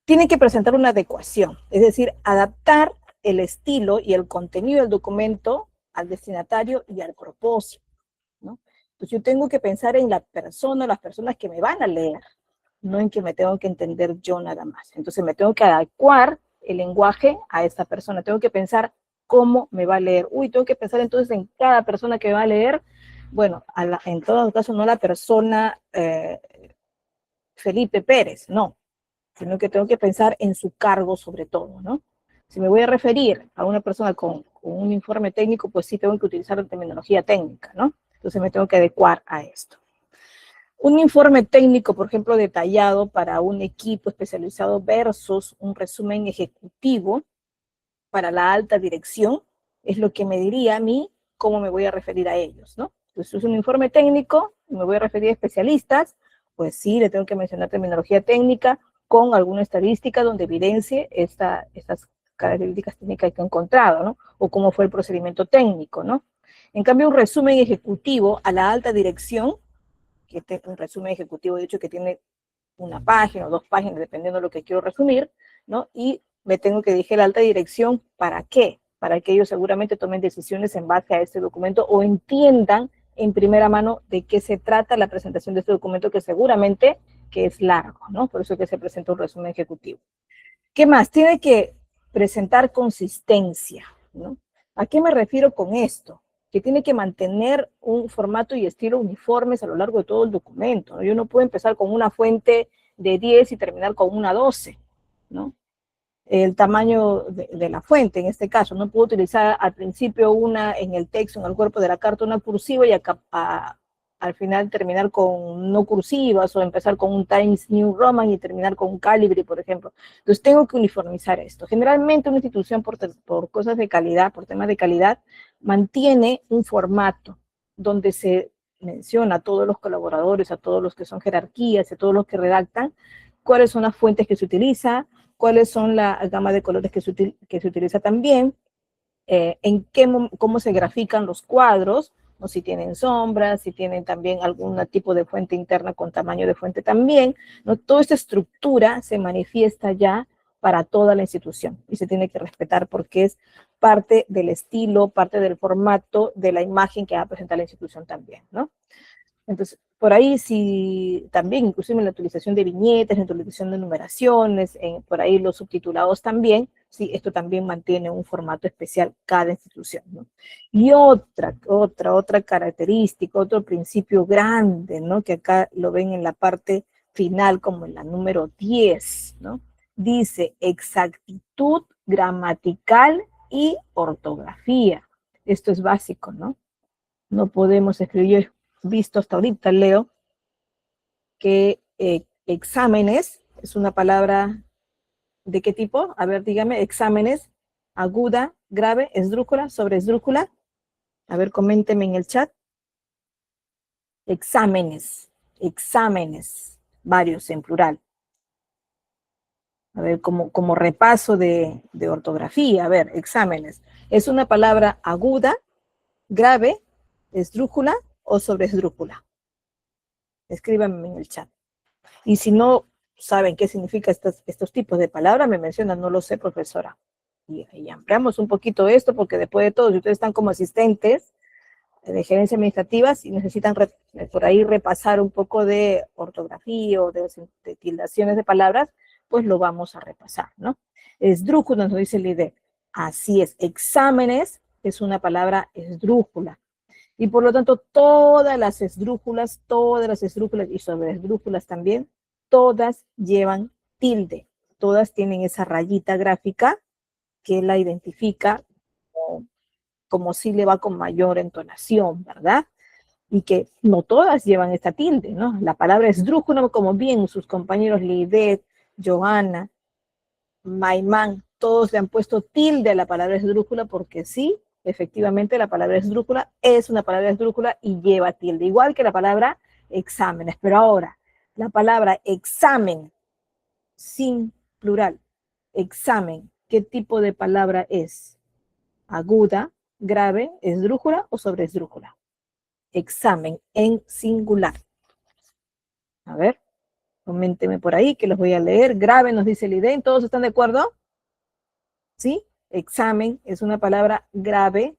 Tiene que presentar una adecuación, es decir, adaptar el estilo y el contenido del documento al destinatario y al propósito, ¿no? Entonces yo tengo que pensar en la persona, las personas que me van a leer, no en que me tengo que entender yo nada más. Entonces me tengo que adecuar el lenguaje a esta persona, tengo que pensar cómo me va a leer. Uy, tengo que pensar entonces en cada persona que me va a leer. Bueno, en todo caso no la persona Felipe Pérez, no, sino que tengo que pensar en su cargo sobre todo, ¿no? Si me voy a referir a una persona con un informe técnico, pues sí tengo que utilizar la terminología técnica, ¿no? Entonces me tengo que adecuar a esto. Un informe técnico, por ejemplo, detallado para un equipo especializado versus un resumen ejecutivo para la alta dirección, es lo que me diría a mí cómo me voy a referir a ellos, ¿no? Entonces, es un informe técnico, me voy a referir a especialistas, pues sí, le tengo que mencionar terminología técnica con alguna estadística donde evidencie estas características técnicas que he encontrado, ¿no? O cómo fue el procedimiento técnico, ¿no? En cambio, un resumen ejecutivo a la alta dirección, un resumen ejecutivo, de hecho, que tiene una página o 2 páginas, dependiendo de lo que quiero resumir, ¿no? Y me tengo que dirigir a la alta dirección, ¿para qué? Para que ellos seguramente tomen decisiones en base a este documento o entiendan en primera mano de qué se trata la presentación de este documento, que seguramente que es largo, ¿no? Por eso que se presenta un resumen ejecutivo. ¿Qué más? Tiene que presentar consistencia, ¿no? ¿A qué me refiero con esto? Que tiene que mantener un formato y estilo uniformes a lo largo de todo el documento, ¿no? Yo no puedo empezar con una fuente de 10 y terminar con una 12, ¿no? El tamaño de la fuente, en este caso, no puedo utilizar al principio en el texto, en el cuerpo de la carta, una cursiva y al final terminar con no cursivas, o empezar con un Times New Roman y terminar con un Calibri, por ejemplo. Entonces tengo que uniformizar esto. Generalmente una institución por cosas de calidad, por temas de calidad, mantiene un formato donde se menciona a todos los colaboradores, a todos los que son jerarquías, a todos los que redactan, cuáles son las fuentes que se utiliza, cuáles son la gama de colores que se utiliza también, cómo se grafican los cuadros, o si tienen sombras, si tienen también algún tipo de fuente interna con tamaño de fuente también, ¿no? Toda esta estructura se manifiesta ya para toda la institución y se tiene que respetar porque es parte del estilo, parte del formato de la imagen que va a presentar la institución también, ¿no? Entonces, por ahí sí, también, inclusive en la utilización de viñetas, en la utilización de numeraciones, por ahí los subtitulados también, sí, esto también mantiene un formato especial cada institución, ¿no? Y otra característica, otro principio grande, ¿no? Que acá lo ven en la parte final como en la número 10, ¿no? Dice exactitud gramatical y ortografía. Esto es básico, ¿no? No podemos escribir, visto hasta ahorita, Leo, que exámenes es una palabra ¿de qué tipo? A ver, dígame, exámenes, aguda, grave, esdrújula, sobre esdrújula. A ver, coménteme en el chat. Exámenes, varios en plural. A ver, como repaso de ortografía, a ver, exámenes. ¿Es una palabra aguda, grave, esdrújula o sobre esdrújula? Escríbanme en el chat. Y si no saben qué significa estos tipos de palabras, me mencionan, no lo sé, profesora. Y ampliamos un poquito esto, porque después de todo, si ustedes están como asistentes de gerencia administrativa, si necesitan por ahí repasar un poco de ortografía o de tildaciones de palabras, pues lo vamos a repasar, ¿no? Esdrújula, nos dice el IDE. Así es, exámenes es una palabra esdrújula. Y por lo tanto, todas las esdrújulas y sobre esdrújulas también, todas llevan tilde. Todas tienen esa rayita gráfica que la identifica como sílaba con mayor entonación, ¿verdad? Y que no todas llevan esta tilde, ¿no? La palabra esdrújula, como bien sus compañeros Lidet, Johanna, Maimán, todos le han puesto tilde a la palabra esdrújula porque sí, efectivamente la palabra esdrújula es una palabra esdrújula y lleva tilde, igual que la palabra exámenes. Pero ahora, la palabra examen sin plural, examen, ¿qué tipo de palabra es? Aguda, grave, esdrújula o sobre esdrújula. Examen en singular. A ver, coménteme por ahí que los voy a leer. Grave nos dice el IDEN, ¿todos están de acuerdo? ¿Sí? Examen es una palabra grave,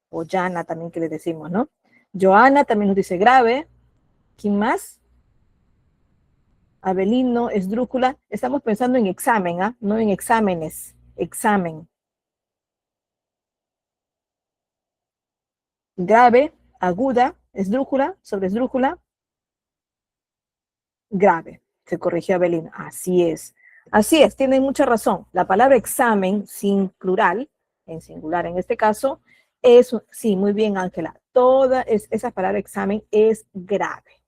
o llana también que le decimos, ¿no? Joana también nos dice grave. ¿Quién más? Abelino, esdrújula. Estamos pensando en examen, ¿ah? No en exámenes. Examen. Grave, aguda, esdrújula, sobre esdrújula. Grave. Se corrigió Abelino. Así es. Así es, tienen mucha razón. La palabra examen sin plural, en singular en este caso, es, sí, muy bien, Ángela. Esa palabra examen es grave.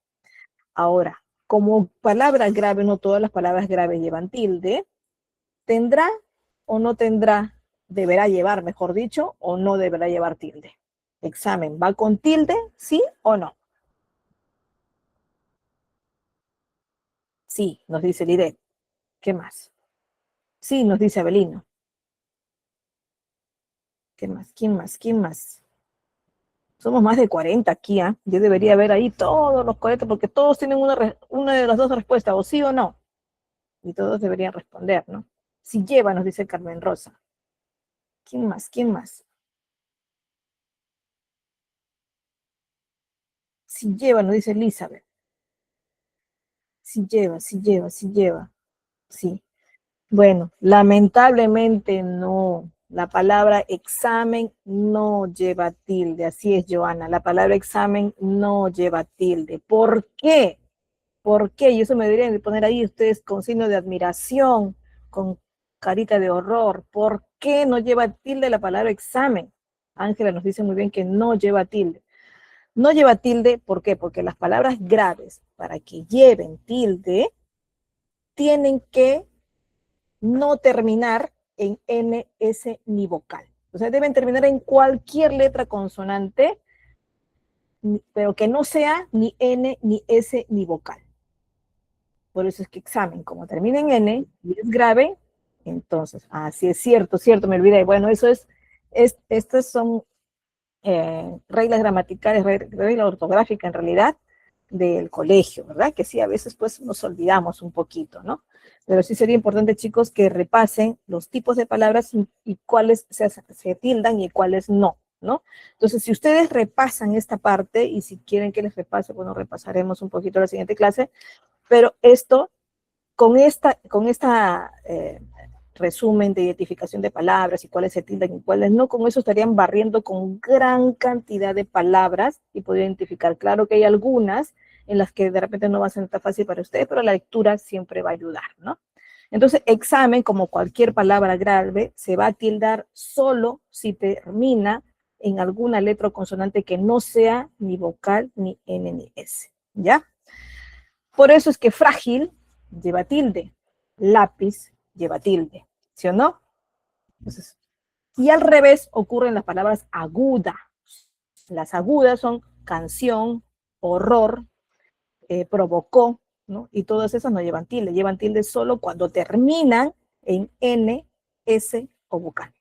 Ahora, como palabra grave, no todas las palabras graves llevan tilde, ¿tendrá o no tendrá? Deberá llevar, mejor dicho, o no deberá llevar tilde. Examen, ¿va con tilde? ¿Sí o no? Sí, nos dice Lidet. ¿Qué más? Sí, nos dice Abelino. ¿Qué más? ¿Quién más? ¿Quién más? Somos más de 40 aquí, ¿ah? Yo debería ver ahí todos los 40 porque todos tienen una de las dos respuestas, o sí o no. Y todos deberían responder, ¿no? Si lleva, nos dice Carmen Rosa. ¿Quién más? ¿Quién más? Si lleva, nos dice Elizabeth. Si lleva, si lleva, si lleva. Sí. Bueno, lamentablemente no. La palabra examen no lleva tilde. Así es, Joana. La palabra examen no lleva tilde. ¿Por qué? ¿Por qué? Y eso me deberían de poner ahí ustedes con signo de admiración, con carita de horror. ¿Por qué no lleva tilde la palabra examen? Ángela nos dice muy bien que no lleva tilde. No lleva tilde, ¿por qué? Porque las palabras graves, para que lleven tilde, tienen que no terminar en NS ni vocal. O sea, deben terminar en cualquier letra consonante pero que no sea ni N, ni S, ni vocal. Por eso es que examen, como termina en N y es grave, entonces, sí es cierto, me olvidé. Bueno, eso estas son reglas gramaticales, regla ortográfica en realidad del colegio, ¿verdad? Que sí, a veces pues nos olvidamos un poquito, ¿no? Pero sí sería importante, chicos, que repasen los tipos de palabras y cuáles se tildan y cuáles no, ¿no? Entonces, si ustedes repasan esta parte y si quieren que les repase, bueno, repasaremos un poquito la siguiente clase, pero esto, con esta resumen de identificación de palabras y cuáles se tildan y cuáles no, con eso estarían barriendo con gran cantidad de palabras y podrían identificar. Claro que hay algunas en las que de repente no va a ser tan fácil para ustedes, pero la lectura siempre va a ayudar, ¿no? Entonces, examen, como cualquier palabra grave, se va a tildar solo si termina en alguna letra o consonante que no sea ni vocal, ni N, ni S, ¿ya? Por eso es que frágil lleva tilde, lápiz lleva tilde, ¿sí o no? Entonces, y al revés ocurren las palabras aguda. Las agudas son canción, horror, provocó, ¿no? Y todas esas no llevan tilde solo cuando terminan en N, S o vocal,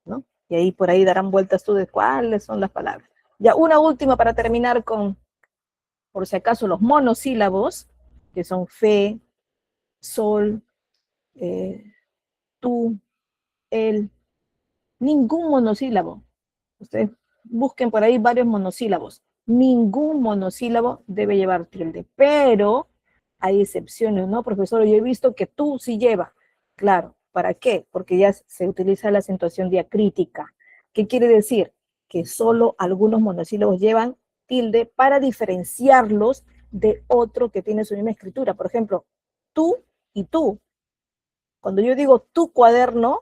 ¿no? Y ahí por ahí darán vueltas tú de cuáles son las palabras. Ya, una última para terminar con, por si acaso, los monosílabos, que son fe, sol, tú, él, ningún monosílabo. Ustedes busquen por ahí varios monosílabos. Ningún monosílabo debe llevar tilde, pero hay excepciones, ¿no, profesor? Yo he visto que tú sí lleva. Claro, ¿para qué? Porque ya se utiliza la acentuación diacrítica. ¿Qué quiere decir? Que solo algunos monosílabos llevan tilde para diferenciarlos de otro que tiene su misma escritura. Por ejemplo, tú y tú. Cuando yo digo tu cuaderno,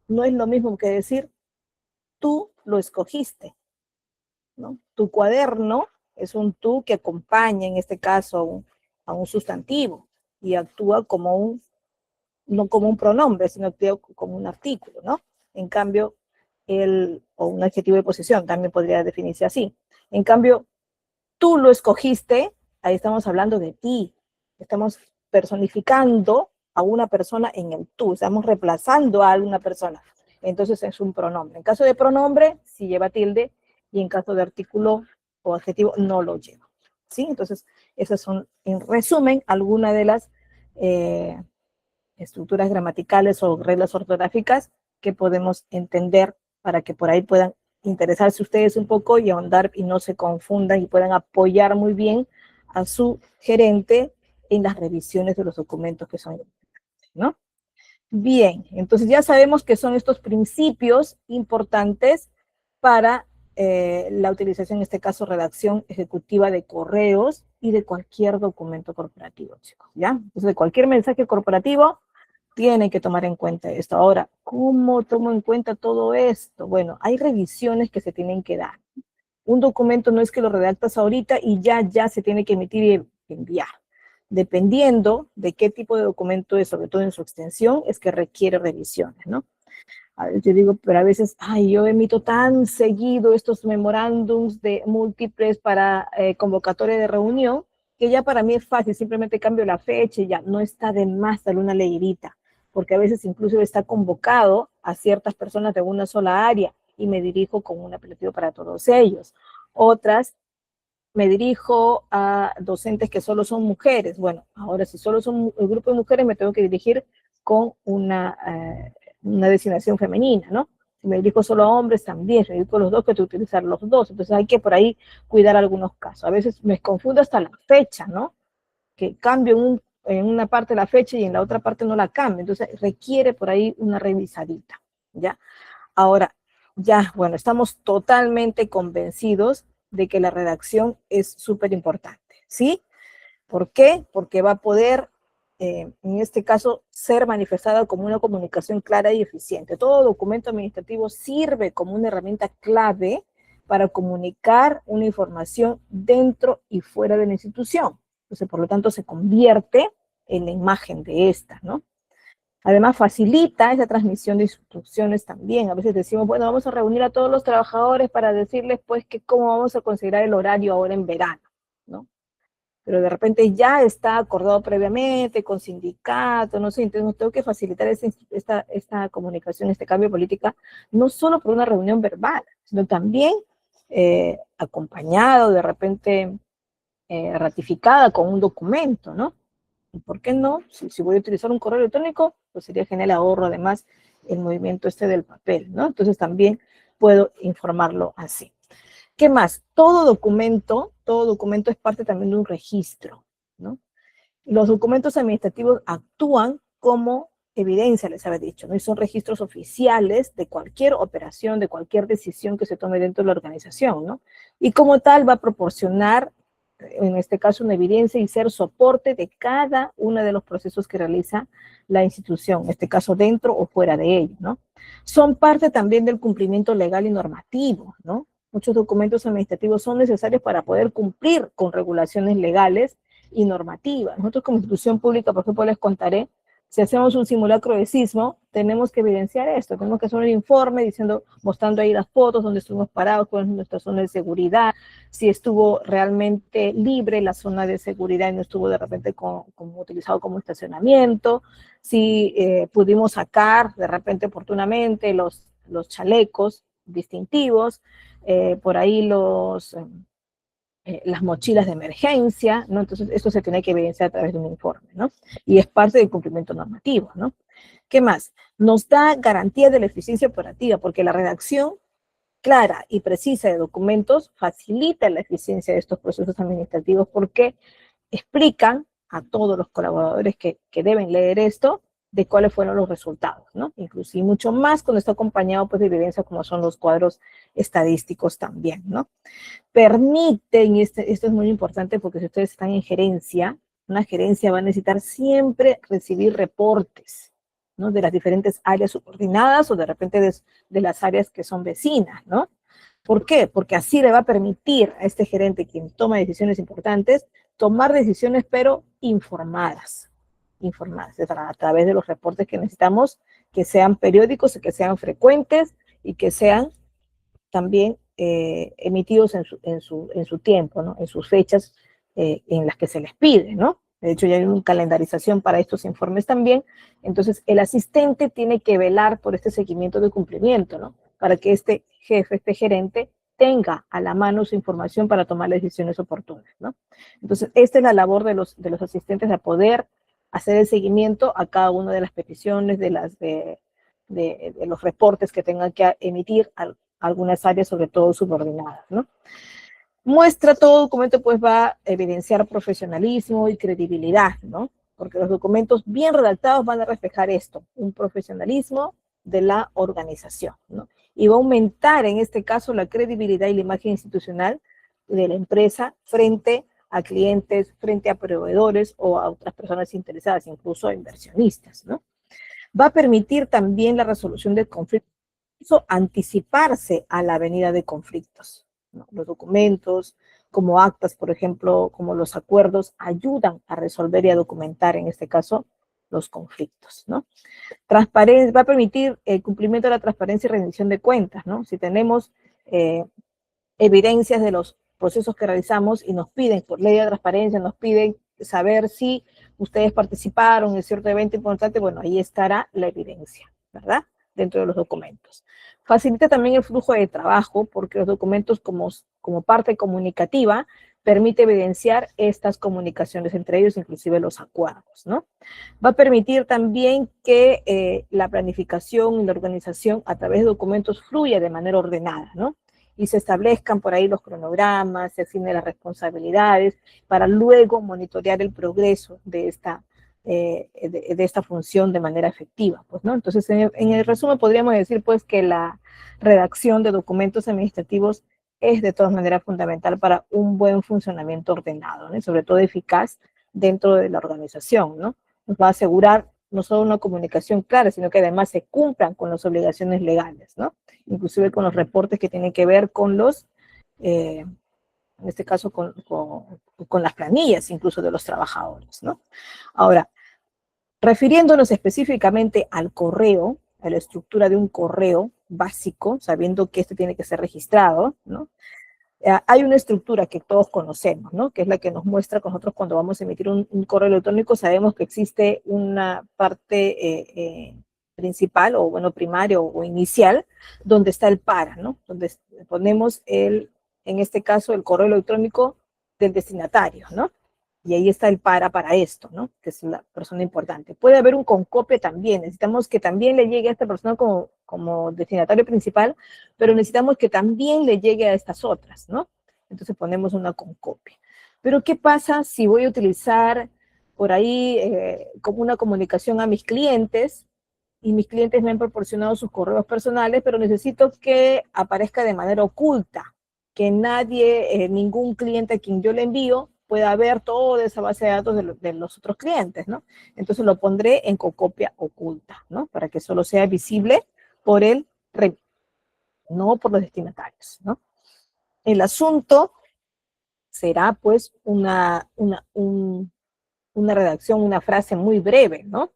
no es lo mismo que decir tú lo escogiste, ¿no? Tu cuaderno es un tú que acompaña, en este caso, a un sustantivo y actúa como no como un pronombre, sino como un artículo, ¿no? En cambio, o un adjetivo de posesión, también podría definirse así. En cambio, tú lo escogiste, ahí estamos hablando de ti, estamos personificando a una persona en el tú, estamos reemplazando a alguna persona, entonces es un pronombre. En caso de pronombre, sí lleva tilde, y en caso de artículo o adjetivo, no lo lleva, ¿sí? Entonces, esas son, en resumen, algunas de las estructuras gramaticales o reglas ortográficas que podemos entender para que por ahí puedan interesarse ustedes un poco y ahondar y no se confundan y puedan apoyar muy bien a su gerente en las revisiones de los documentos que son, ¿no? Bien, entonces ya sabemos que son estos principios importantes para la utilización, en este caso, redacción ejecutiva de correos y de cualquier documento corporativo, chicos, ¿ya? Entonces, de cualquier mensaje corporativo, tienen que tomar en cuenta esto. Ahora, ¿cómo tomo en cuenta todo esto? Bueno, hay revisiones que se tienen que dar. Un documento no es que lo redactas ahorita y ya se tiene que emitir y enviar. Dependiendo de qué tipo de documento es, sobre todo en su extensión, es que requiere revisiones, ¿no? A ver, yo digo, pero a veces, yo emito tan seguido estos memorándums de múltiples para convocatoria de reunión, que ya para mí es fácil, simplemente cambio la fecha y ya no está de más darle una leidita, porque a veces incluso está convocado a ciertas personas de una sola área y me dirijo con un apelativo para todos ellos. Otras, me dirijo a docentes que solo son mujeres. Bueno, ahora si solo son el grupo de mujeres, me tengo que dirigir con una designación femenina, ¿no? Si me dirijo solo a hombres, también, si me dirijo a los dos, que tengo que utilizar los dos. Entonces hay que por ahí cuidar algunos casos. A veces me confundo hasta la fecha, ¿no? Que cambio en una parte la fecha y en la otra parte no la cambio. Entonces requiere por ahí una revisadita, ¿ya? Ahora, ya, bueno, estamos totalmente convencidos de que la redacción es súper importante, ¿sí? ¿Por qué? Porque va a poder, en este caso, ser manifestada como una comunicación clara y eficiente. Todo documento administrativo sirve como una herramienta clave para comunicar una información dentro y fuera de la institución. Entonces, por lo tanto, se convierte en la imagen de esta, ¿no? Además, facilita esa transmisión de instrucciones también. A veces decimos, bueno, vamos a reunir a todos los trabajadores para decirles, pues, que cómo vamos a considerar el horario ahora en verano, ¿no? Pero de repente ya está acordado previamente con sindicatos, no sé, entonces tengo que facilitar esta comunicación, este cambio de política, no solo por una reunión verbal, sino también acompañado, de repente ratificada con un documento, ¿no? ¿Y por qué no? Si voy a utilizar un correo electrónico, pues sería genial, ahorro además el movimiento este del papel, ¿no? Entonces también puedo informarlo así. ¿Qué más? Todo documento es parte también de un registro, ¿no? Los documentos administrativos actúan como evidencia, les había dicho, ¿no? Y son registros oficiales de cualquier operación, de cualquier decisión que se tome dentro de la organización, ¿no? Y como tal va a proporcionar, en este caso, una evidencia y ser soporte de cada uno de los procesos que realiza la institución, en este caso dentro o fuera de ella, ¿no? Son parte también del cumplimiento legal y normativo, ¿no? Muchos documentos administrativos son necesarios para poder cumplir con regulaciones legales y normativas. Nosotros como institución pública, por ejemplo, les contaré, si hacemos un simulacro de sismo, tenemos que evidenciar esto, tenemos que hacer un informe diciendo, mostrando ahí las fotos donde estuvimos parados, cuál es nuestra zona de seguridad, si estuvo realmente libre la zona de seguridad y no estuvo de repente como utilizado como estacionamiento, si pudimos sacar de repente oportunamente los chalecos distintivos, por ahí las mochilas de emergencia, ¿no? Entonces, esto se tiene que evidenciar a través de un informe, ¿no? Y es parte del cumplimiento normativo, ¿no? ¿Qué más? Nos da garantía de la eficiencia operativa, porque la redacción clara y precisa de documentos facilita la eficiencia de estos procesos administrativos porque explican a todos los colaboradores que deben leer esto de cuáles fueron los resultados, ¿no? Inclusive mucho más cuando está acompañado pues, de evidencia como son los cuadros estadísticos también, ¿no? Permiten, y esto es muy importante porque si ustedes están en gerencia, una gerencia va a necesitar siempre recibir reportes, ¿no? De las diferentes áreas subordinadas o de repente de las áreas que son vecinas, ¿no? ¿Por qué? Porque así le va a permitir a este gerente, quien toma decisiones importantes, tomar decisiones pero informadas a través de los reportes que necesitamos, que sean periódicos, que sean frecuentes y que sean también emitidos en su tiempo, ¿no? En sus fechas en las que se les pide, ¿no? De hecho, ya hay una calendarización para estos informes también. Entonces, el asistente tiene que velar por este seguimiento de cumplimiento, ¿no? Para que este jefe, este gerente, tenga a la mano su información para tomar las decisiones oportunas, ¿no? Entonces, esta es la labor de los asistentes, de poder hacer el seguimiento a cada una de las peticiones, de los reportes que tengan que emitir algunas áreas, sobre todo subordinadas, ¿no? Muestra todo documento, pues va a evidenciar profesionalismo y credibilidad, ¿no? Porque los documentos bien redactados van a reflejar esto, un profesionalismo de la organización, ¿no? Y va a aumentar en este caso la credibilidad y la imagen institucional de la empresa frente a clientes, frente a proveedores o a otras personas interesadas, incluso a inversionistas, ¿no? Va a permitir también la resolución de conflictos, anticiparse a la venida de conflictos, ¿no? Los documentos, como actas, por ejemplo, como los acuerdos, ayudan a resolver y a documentar, en este caso, los conflictos, ¿no? Transparencia, va a permitir el cumplimiento de la transparencia y rendición de cuentas, ¿no? Si tenemos evidencias de los procesos que realizamos y nos piden, por ley de transparencia, nos piden saber si ustedes participaron en cierto evento importante, bueno, ahí estará la evidencia, ¿verdad? Dentro de los documentos. Facilita también el flujo de trabajo porque los documentos como parte comunicativa permite evidenciar estas comunicaciones entre ellos, inclusive los acuerdos, ¿no? Va a permitir también que la planificación y la organización a través de documentos fluya de manera ordenada, ¿no? Y se establezcan por ahí los cronogramas, se asignen las responsabilidades para luego monitorear el progreso de esta función de manera efectiva, pues, ¿no? Entonces, en el resumen podríamos decir, pues, que la redacción de documentos administrativos es de todas maneras fundamental para un buen funcionamiento ordenado, ¿no? Y sobre todo eficaz dentro de la organización, ¿no? Nos va a asegurar no solo una comunicación clara, sino que además se cumplan con las obligaciones legales, ¿no? Inclusive con los reportes que tienen que ver con en este caso, con las planillas incluso de los trabajadores, ¿no? Ahora, Refiriéndonos específicamente al correo, a la estructura de un correo básico, sabiendo que este tiene que ser registrado, ¿no? Hay una estructura que todos conocemos, ¿no? Que es la que nos muestra que nosotros cuando vamos a emitir un correo electrónico sabemos que existe una parte principal o, bueno, primario o inicial, donde está el para, ¿no? Donde ponemos en este caso, el correo electrónico del destinatario, ¿no? Y ahí está el para esto, ¿no? Que es la persona importante. Puede haber un concopia también. Necesitamos que también le llegue a esta persona como destinatario principal, pero necesitamos que también le llegue a estas otras, ¿no? Entonces ponemos una concopia. Pero ¿qué pasa si voy a utilizar por ahí como una comunicación a mis clientes y mis clientes me han proporcionado sus correos personales, pero necesito que aparezca de manera oculta, que nadie, ningún cliente a quien yo le envío pueda ver toda esa base de datos de los otros clientes, ¿no? Entonces lo pondré en copia oculta, ¿no? Para que solo sea visible por el remito, no por los destinatarios, ¿no? El asunto será pues una redacción, una frase muy breve, ¿no?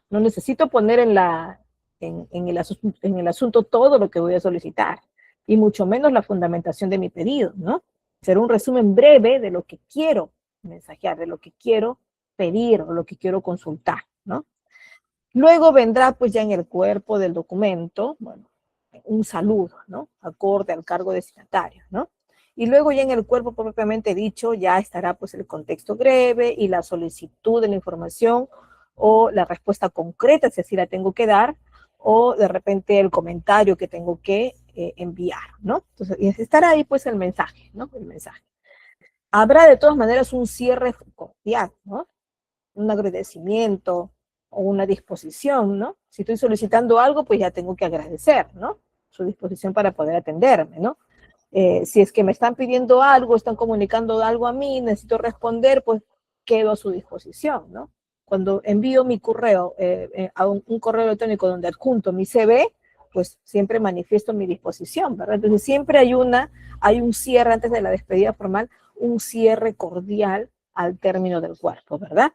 No necesito poner en el asunto todo lo que voy a solicitar, y mucho menos la fundamentación de mi pedido, ¿no? Será un resumen breve de lo que quiero mensajear, de lo que quiero pedir o lo que quiero consultar, ¿no? Luego vendrá pues ya en el cuerpo del documento, bueno, un saludo, ¿no? Acorde al cargo destinatario, ¿no? Y luego ya en el cuerpo propiamente dicho ya estará pues el contexto breve y la solicitud de la información o la respuesta concreta si así la tengo que dar, o de repente el comentario que tengo que enviar, ¿no? Entonces, y estará ahí pues el mensaje, ¿no? El mensaje. Habrá de todas maneras un cierre cordial, ¿no? Un agradecimiento o una disposición, ¿no? Si estoy solicitando algo, pues ya tengo que agradecer, ¿no? Su disposición para poder atenderme, ¿no? Si es que me están pidiendo algo, están comunicando algo a mí, necesito responder, pues quedo a su disposición, ¿no? Cuando envío mi correo a un correo electrónico donde adjunto mi CV, pues siempre manifiesto mi disposición, ¿verdad? Entonces siempre hay un cierre antes de la despedida formal, un cierre cordial al término del cuerpo, ¿verdad?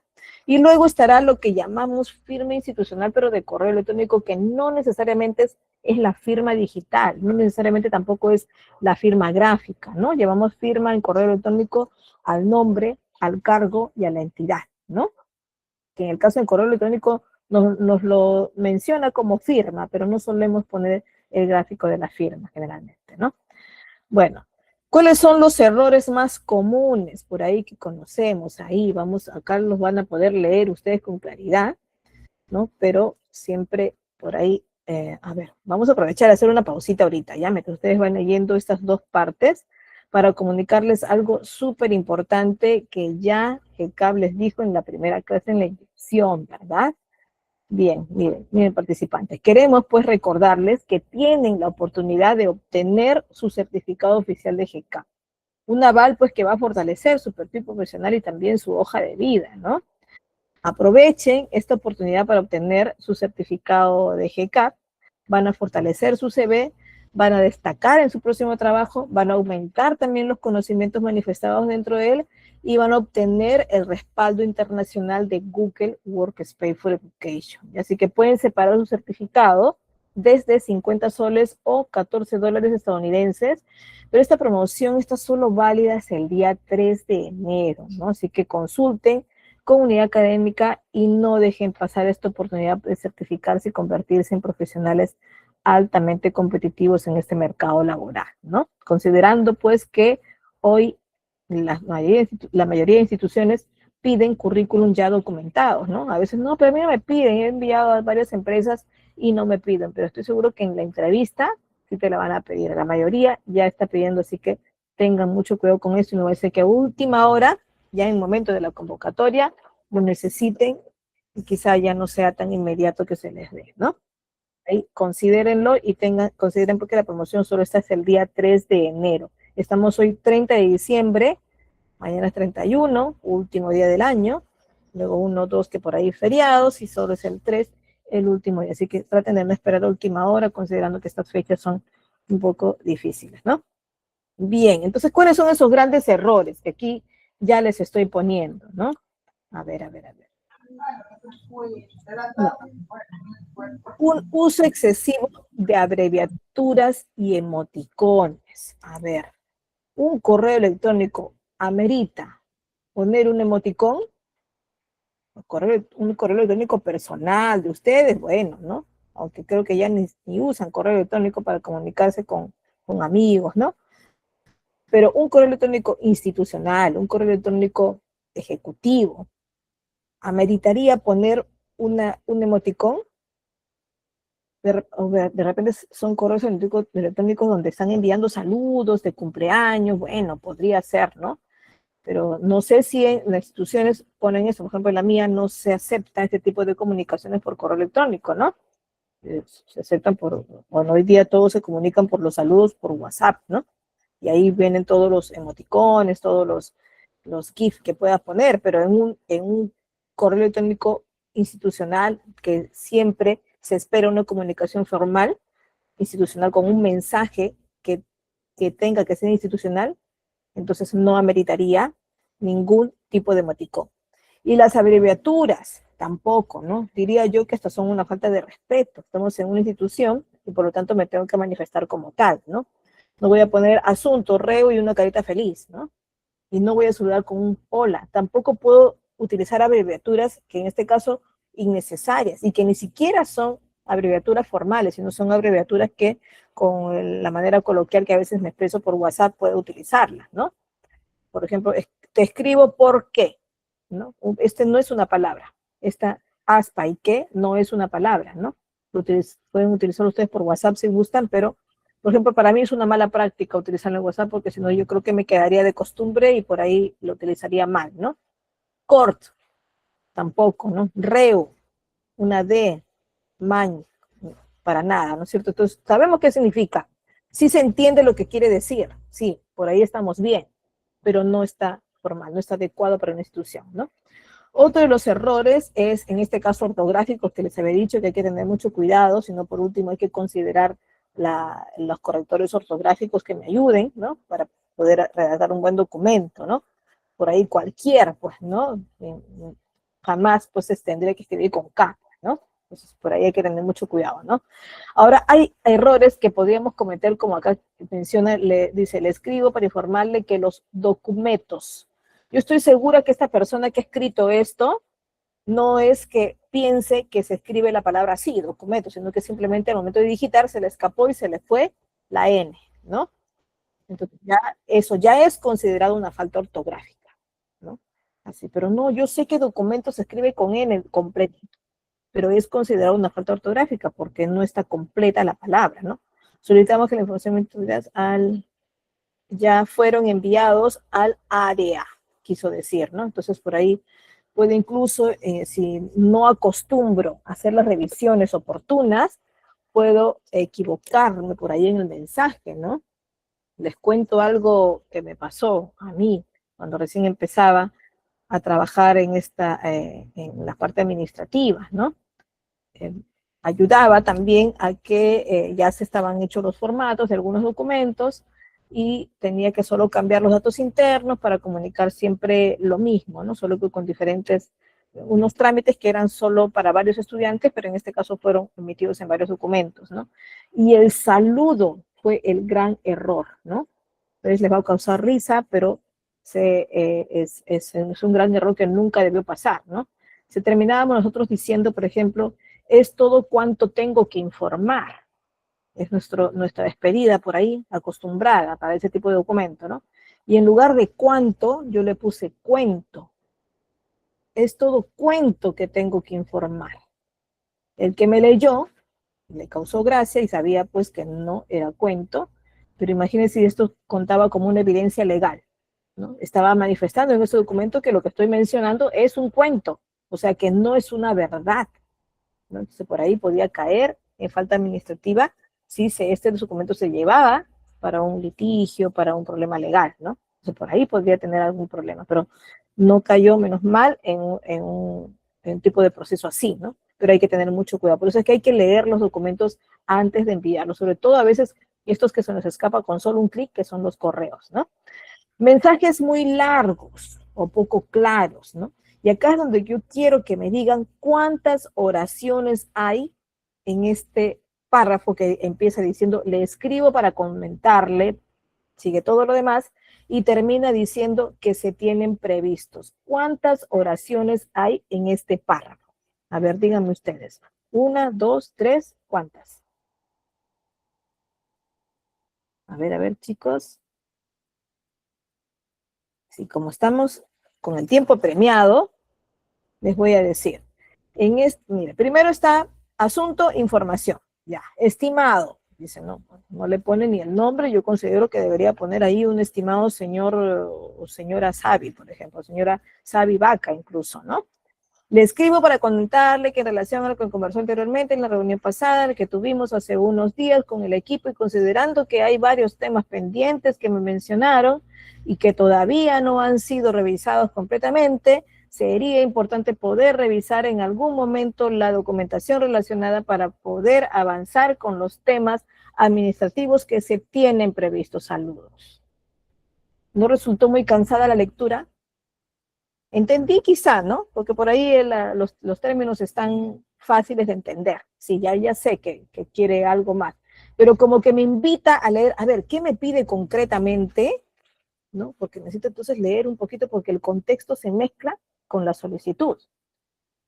Y luego estará lo que llamamos firma institucional, pero de correo electrónico, que no necesariamente es la firma digital, no necesariamente tampoco es la firma gráfica, ¿no? Llevamos firma en correo electrónico al nombre, al cargo y a la entidad, ¿no? Que en el caso del correo electrónico nos lo menciona como firma, pero no solemos poner el gráfico de la firma generalmente, ¿no? Bueno, ¿cuáles son los errores más comunes por ahí que conocemos? Ahí vamos, acá los van a poder leer ustedes con claridad, ¿no? Pero siempre por ahí, a ver, vamos a aprovechar a hacer una pausita ahorita, ya, mientras ustedes van leyendo estas dos partes, para comunicarles algo súper importante que ya GECAP les dijo en la primera clase en la inducción, ¿verdad? Bien, miren participantes. Queremos pues recordarles que tienen la oportunidad de obtener su certificado oficial de GECAP. Un aval pues que va a fortalecer su perfil profesional y también su hoja de vida, ¿no? Aprovechen esta oportunidad para obtener su certificado de GCAP, van a fortalecer su CV, van a destacar en su próximo trabajo, van a aumentar también los conocimientos manifestados dentro de él y van a obtener el respaldo internacional de Google Workspace for Education. Así que pueden separar su certificado desde 50 soles o 14 dólares estadounidenses, pero esta promoción está solo válida hasta el día 3 de enero, ¿no? Así que consulten comunidad académica y no dejen pasar esta oportunidad de certificarse y convertirse en profesionales altamente competitivos en este mercado laboral, ¿no? Considerando pues que hoy la mayoría de instituciones piden currículum ya documentados, ¿no? A veces no, pero a mí no me piden, he enviado a varias empresas y no me piden, pero estoy seguro que en la entrevista sí te la van a pedir, la mayoría ya está pidiendo, así que tengan mucho cuidado con eso y no va a ser que a última hora, ya en el momento de la convocatoria, lo necesiten y quizá ya no sea tan inmediato que se les dé, ¿no? Ahí considérenlo y consideren porque la promoción solo está hasta el día 3 de enero. Estamos hoy 30 de diciembre, mañana es 31, último día del año, luego 1, 2 que por ahí feriados y solo es el 3, el último día. Así que traten de no esperar a última hora, considerando que estas fechas son un poco difíciles, ¿no? Bien, entonces, ¿cuáles son esos grandes errores que aquí ya les estoy poniendo, ¿no? A ver. No. Un uso excesivo de abreviaturas y emoticones. A ver, un correo electrónico amerita poner un emoticón, un correo electrónico personal de ustedes, bueno, ¿no? Aunque creo que ya ni usan correo electrónico para comunicarse con amigos, ¿no? Pero un correo electrónico institucional, un correo electrónico ejecutivo, ameritaría poner un emoticón. De repente son correos electrónicos donde están enviando saludos de cumpleaños, bueno, podría ser, ¿no? Pero no sé si en las instituciones ponen eso. Por ejemplo, en la mía no se acepta este tipo de comunicaciones por correo electrónico, ¿no? Se aceptan bueno, hoy día todos se comunican por los saludos por WhatsApp, ¿no? Y ahí vienen todos los emoticones, todos los GIF que puedas poner, pero en un correo electrónico institucional que siempre se espera una comunicación formal, institucional, con un mensaje que tenga que ser institucional, entonces no ameritaría ningún tipo de emoticón. Y las abreviaturas, tampoco, ¿no? Diría yo que estas son una falta de respeto. Estamos en una institución y por lo tanto me tengo que manifestar como tal, ¿no? No voy a poner asunto, reo y una carita feliz, ¿no? Y no voy a saludar con un hola. Tampoco puedo utilizar abreviaturas que en este caso innecesarias y que ni siquiera son abreviaturas formales, sino son abreviaturas que con la manera coloquial que a veces me expreso por WhatsApp puedo utilizarlas, ¿no? Por ejemplo, te escribo por qué, ¿no? Este no es una palabra. Esta aspa y qué no es una palabra, ¿no? Pueden utilizarlo ustedes por WhatsApp si gustan, pero, por ejemplo, para mí es una mala práctica utilizarlo en WhatsApp porque si no yo creo que me quedaría de costumbre y por ahí lo utilizaría mal, ¿no? Cort, tampoco, ¿no? Reu, una D, man, para nada, ¿no es cierto? Entonces, sabemos qué significa. Sí se entiende lo que quiere decir, sí, por ahí estamos bien, pero no está formal, no está adecuado para una institución, ¿no? Otro de los errores es, en este caso, ortográficos, que les había dicho que hay que tener mucho cuidado, sino por último hay que considerar los correctores ortográficos que me ayuden, ¿no? Para poder redactar un buen documento, ¿no? Por ahí cualquier, pues, ¿no? Jamás, pues, tendría que escribir con K, ¿no? Entonces, por ahí hay que tener mucho cuidado, ¿no? Ahora, hay errores que podríamos cometer, como acá menciona, dice, le escribo para informarle que los documentos. Yo estoy segura que esta persona que ha escrito esto no es que piense que se escribe la palabra así, documento, sino que simplemente al momento de digitar se le escapó y se le fue la N, ¿no? Entonces ya eso ya es considerado una falta ortográfica, ¿no? Así, pero no, yo sé que documento se escribe con N completito, pero es considerado una falta ortográfica porque no está completa la palabra, ¿no? Solicitamos que la información ya fueron enviados al área, quiso decir, ¿no? Entonces por ahí puede incluso, si no acostumbro a hacer las revisiones oportunas, puedo equivocarme por ahí en el mensaje, ¿no? Les cuento algo que me pasó a mí cuando recién empezaba a trabajar en la parte administrativa, ¿no? Eh, Ayudaba también a que ya se estaban hechos los formatos de algunos documentos y tenía que solo cambiar los datos internos para comunicar siempre lo mismo, ¿no? Solo que con unos trámites que eran solo para varios estudiantes, pero en este caso fueron emitidos en varios documentos, ¿no? Y el saludo fue el gran error, ¿no? Entonces les va a causar risa, pero es un gran error que nunca debió pasar, ¿no? Si terminábamos nosotros diciendo, por ejemplo, es todo cuanto tengo que informar. Es nuestra despedida por ahí, acostumbrada para ese tipo de documento, ¿no? Y en lugar de cuánto, yo le puse cuento. Es todo cuento que tengo que informar. El que me leyó le causó gracia y sabía pues que no era cuento, pero imagínense si esto contaba como una evidencia legal, ¿no? Estaba manifestando en ese documento que lo que estoy mencionando es un cuento, o sea que no es una verdad, ¿no? Entonces por ahí podía caer en falta administrativa si este documento se llevaba para un litigio, para un problema legal, ¿no? Entonces por ahí podría tener algún problema, pero no cayó, menos mal, en un tipo de proceso así, ¿no? Pero hay que tener mucho cuidado. Por eso es que hay que leer los documentos antes de enviarlos, sobre todo a veces estos que se nos escapa con solo un clic, que son los correos, ¿no? Mensajes muy largos o poco claros, ¿no? Y acá es donde yo quiero que me digan cuántas oraciones hay en este párrafo que empieza diciendo, le escribo para comentarle, sigue todo lo demás, y termina diciendo que se tienen previstos. ¿Cuántas oraciones hay en este párrafo? A ver, díganme ustedes. 1, 2, 3, ¿cuántas? A ver, chicos. Sí, como estamos con el tiempo premiado, les voy a decir. Mire, primero está asunto, información. Ya, estimado. Dice, no le pone ni el nombre. Yo considero que debería poner ahí un estimado señor o señora Sabi, por ejemplo, señora Sabi Vaca incluso, ¿no? Le escribo para comentarle que en relación a lo que conversó anteriormente en la reunión pasada que tuvimos hace unos días con el equipo y considerando que hay varios temas pendientes que me mencionaron y que todavía no han sido revisados completamente, sería importante poder revisar en algún momento la documentación relacionada para poder avanzar con los temas administrativos que se tienen previstos. Saludos. ¿No resultó muy cansada la lectura? Entendí quizá, ¿no? Porque por ahí los términos están fáciles de entender. Sí, ya sé que quiere algo más. Pero como que me invita a leer, a ver, ¿qué me pide concretamente? ¿No? Porque necesito entonces leer un poquito porque el contexto se mezcla con la solicitud.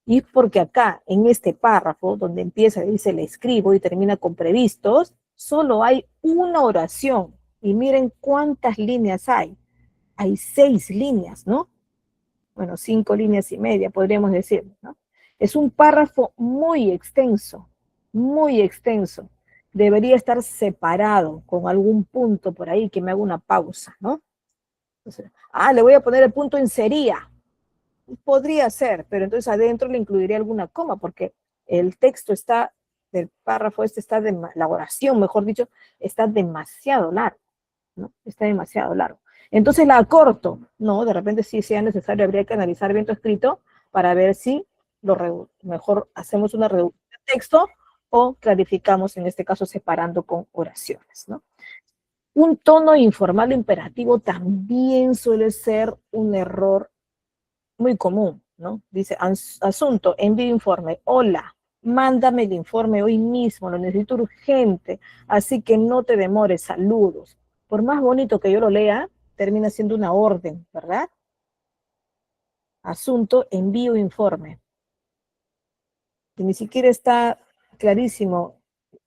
Y es porque acá, en este párrafo, donde empieza, dice, le escribo y termina con previstos, solo hay una oración. Y miren cuántas líneas hay. Hay 6 líneas, ¿no? Bueno, 5 líneas y media, podríamos decir, ¿no? Es un párrafo muy extenso, muy extenso. Debería estar separado con algún punto por ahí que me haga una pausa, ¿no? Entonces, le voy a poner el punto en sería. Podría ser, pero entonces adentro le incluiría alguna coma, porque el texto está, del párrafo está, la oración, mejor dicho, está demasiado largo, ¿no? Está demasiado largo. Entonces la acorto. No, de repente si sea necesario, habría que analizar bien tu escrito para ver si mejor hacemos una reducción de texto o clarificamos, en este caso, separando con oraciones, ¿no? Un tono informal imperativo también suele ser un error muy común, ¿no? Dice, asunto, envío informe, hola, mándame el informe hoy mismo, lo necesito urgente, así que no te demores, saludos. Por más bonito que yo lo lea, termina siendo una orden, ¿verdad? Asunto, envío informe. Y ni siquiera está clarísimo.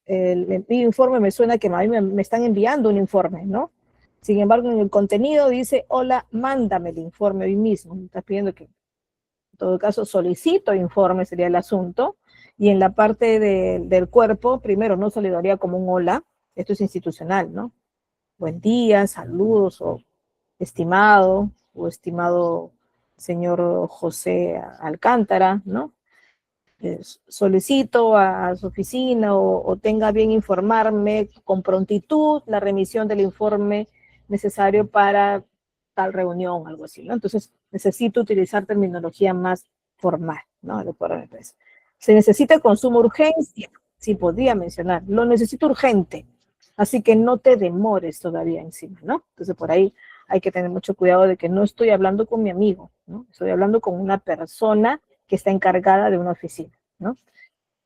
El envío informe me suena que a mí me están enviando un informe, ¿no? Sin embargo, en el contenido dice, hola, mándame el informe hoy mismo. Me estás pidiendo que, en todo caso, solicito informe, sería el asunto. Y en la parte del cuerpo, primero, no se le daría como un hola. Esto es institucional, ¿no? Buen día, saludos, o estimado señor José Alcántara, ¿no? Solicito a su oficina o tenga bien informarme con prontitud la remisión del informe necesario para tal reunión, algo así, ¿no? Entonces, necesito utilizar terminología más formal, ¿no? Se necesita con suma urgencia, sí podría mencionar, lo necesito urgente, así que no te demores todavía encima, ¿no? Entonces, por ahí hay que tener mucho cuidado de que no estoy hablando con mi amigo, ¿no? Estoy hablando con una persona que está encargada de una oficina, ¿no?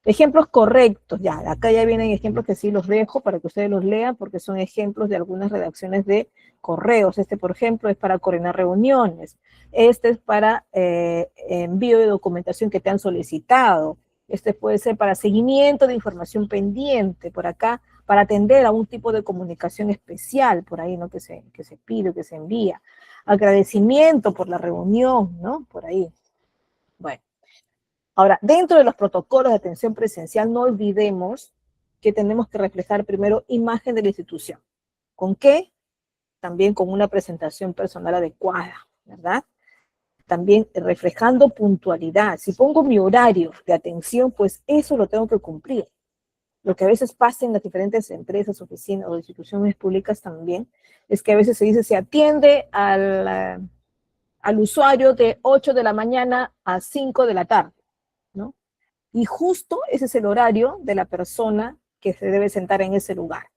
Ejemplos correctos, ya, acá ya vienen ejemplos que sí los dejo para que ustedes los lean, porque son ejemplos de algunas redacciones de correos. Este, por ejemplo, es para coordinar reuniones. Este es para envío de documentación que te han solicitado. Este puede ser para seguimiento de información pendiente, por acá, para atender a un tipo de comunicación especial, por ahí, ¿no? Que se pide, que se envía. Agradecimiento por la reunión, ¿no? Por ahí. Bueno. Ahora, dentro de los protocolos de atención presencial, no olvidemos que tenemos que reflejar primero imagen de la institución. ¿Con qué? También con una presentación personal adecuada, ¿verdad? También reflejando puntualidad. Si pongo mi horario de atención, pues eso lo tengo que cumplir. Lo que a veces pasa en las diferentes empresas, oficinas o instituciones públicas también, es que a veces se dice, se atiende al usuario de 8 de la mañana a 5 de la tarde, ¿no? Y justo ese es el horario de la persona que se debe sentar en ese lugar.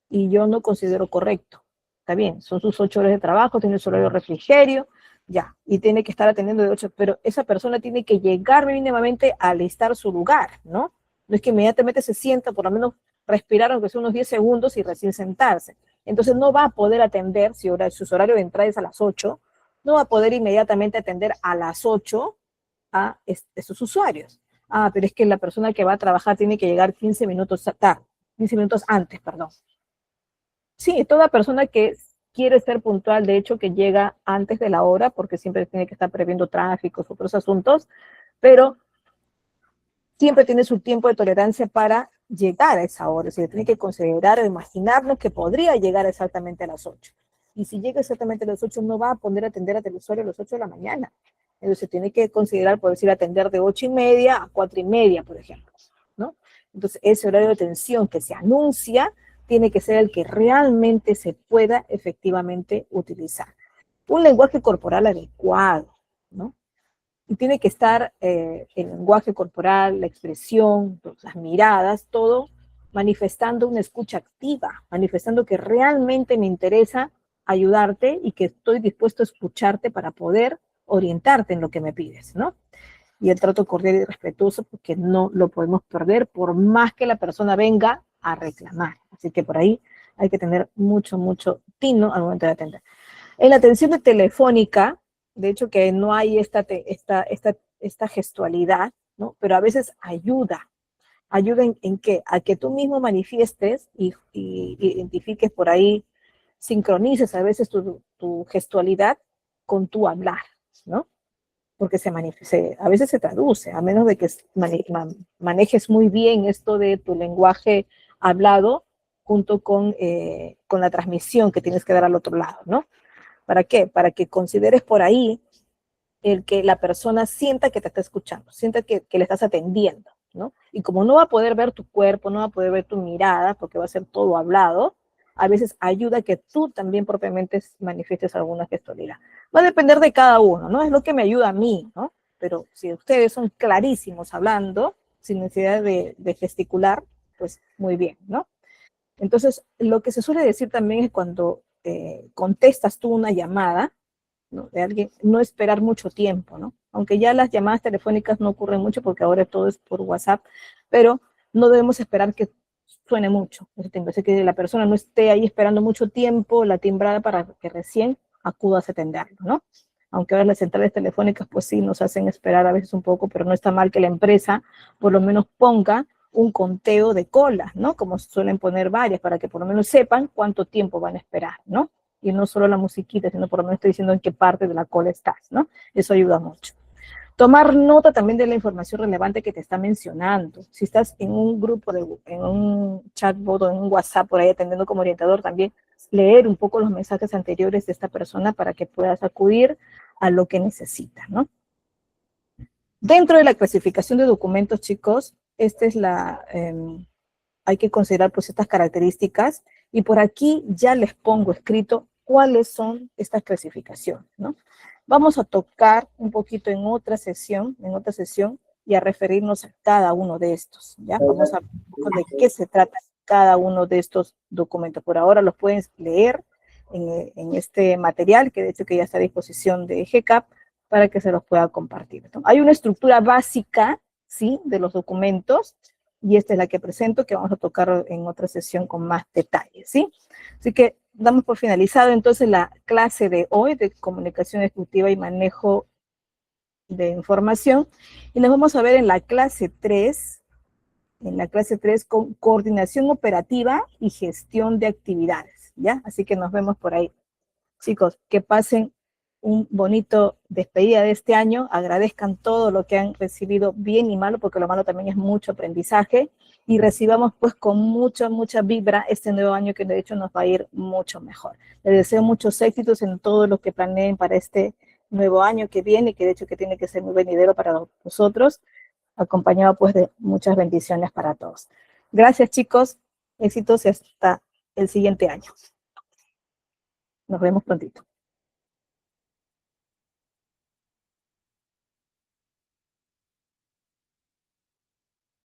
Y yo no considero correcto. Está bien, son sus 8 horas de trabajo, tiene su horario de refrigerio, ya, y tiene que estar atendiendo de 8, pero esa persona tiene que llegar mínimamente a alistar su lugar, ¿no? No es que inmediatamente se sienta, por lo menos respirar aunque sea unos 10 segundos y recién sentarse. Entonces no va a poder atender, si su horario de entrada es a las 8, no va a poder inmediatamente atender a las 8 a esos usuarios. Ah, pero es que la persona que va a trabajar tiene que llegar 15 minutos tarde, 15 minutos antes, perdón. Sí, toda persona que quiere ser puntual, de hecho, que llega antes de la hora, porque siempre tiene que estar previendo tráfico, otros asuntos, pero siempre tiene su tiempo de tolerancia para llegar a esa hora. Se tiene que considerar o imaginarnos que podría llegar exactamente a las 8. Y si llega exactamente a las 8, no va a poder atender al usuario a las 8 de la mañana. Entonces tiene que considerar, por decir, atender de 8:30 a 4:30, por ejemplo, ¿no? Entonces ese horario de atención que se anuncia tiene que ser el que realmente se pueda efectivamente utilizar. Un lenguaje corporal adecuado, ¿no? Y tiene que estar el lenguaje corporal, la expresión, las miradas, todo manifestando una escucha activa, manifestando que realmente me interesa ayudarte y que estoy dispuesto a escucharte para poder orientarte en lo que me pides, ¿no? Y el trato cordial y respetuoso, porque no lo podemos perder por más que la persona venga a reclamar. Así que por ahí hay que tener mucho, mucho tino al momento de atender. En la atención de telefónica, de hecho que no hay esta gestualidad, ¿no? Pero a veces ayuda. ¿Ayuda en qué? A que tú mismo manifiestes y identifiques por ahí, sincronices a veces tu gestualidad con tu hablar, ¿no? Porque a veces se traduce, a menos de que manejes muy bien esto de tu lenguaje hablado junto con la transmisión que tienes que dar al otro lado, ¿no? ¿Para qué? Para que consideres por ahí el que la persona sienta que te está escuchando, sienta que le estás atendiendo, ¿no? Y como no va a poder ver tu cuerpo, no va a poder ver tu mirada, porque va a ser todo hablado, a veces ayuda a que tú también propiamente manifiestes alguna gestualidad. Va a depender de cada uno, ¿no? Es lo que me ayuda a mí, ¿no? Pero si ustedes son clarísimos hablando, sin necesidad de gesticular, pues muy bien, ¿no? Entonces, lo que se suele decir también es cuando contestas tú una llamada, ¿no? De alguien, no esperar mucho tiempo, ¿no? Aunque ya las llamadas telefónicas no ocurren mucho porque ahora todo es por WhatsApp, pero no debemos esperar que suene mucho. Así que la persona no esté ahí esperando mucho tiempo la timbrada para que recién acudas a atenderlo, ¿no? Aunque ahora las centrales telefónicas pues sí nos hacen esperar a veces un poco, pero no está mal que la empresa por lo menos ponga un conteo de colas, ¿no? Como suelen poner varias, para que por lo menos sepan cuánto tiempo van a esperar, ¿no? Y no solo la musiquita, sino por lo menos estoy diciendo en qué parte de la cola estás, ¿no? Eso ayuda mucho. Tomar nota también de la información relevante que te está mencionando. Si estás en un grupo, en un chatbot o en un WhatsApp por ahí atendiendo como orientador, también leer un poco los mensajes anteriores de esta persona para que puedas acudir a lo que necesitas, ¿no? Dentro de la clasificación de documentos, chicos, esta es hay que considerar pues estas características y por aquí ya les pongo escrito cuáles son estas clasificaciones, ¿no? Vamos a tocar un poquito en otra sesión y a referirnos a cada uno de estos, ¿ya? Vamos a ver un poco de qué se trata cada uno de estos documentos. Por ahora los pueden leer en este material, que de hecho que ya está a disposición de GCAP, para que se los pueda compartir, ¿no? Hay una estructura básica, ¿sí?, de los documentos, y esta es la que presento, que vamos a tocar en otra sesión con más detalles, ¿sí? Así que damos por finalizado entonces la clase de hoy de comunicación ejecutiva y manejo de información, y nos vamos a ver en la clase 3, con coordinación operativa y gestión de actividades, ¿ya? Así que nos vemos por ahí. Chicos, que pasen un bonito despedida de este año, agradezcan todo lo que han recibido, bien y malo, porque lo malo también es mucho aprendizaje, y recibamos pues con mucha, mucha vibra este nuevo año que de hecho nos va a ir mucho mejor. Les deseo muchos éxitos en todo lo que planeen para este nuevo año que viene, que de hecho que tiene que ser muy venidero para nosotros, acompañado pues de muchas bendiciones para todos. Gracias, chicos, éxitos y hasta el siguiente año. Nos vemos prontito.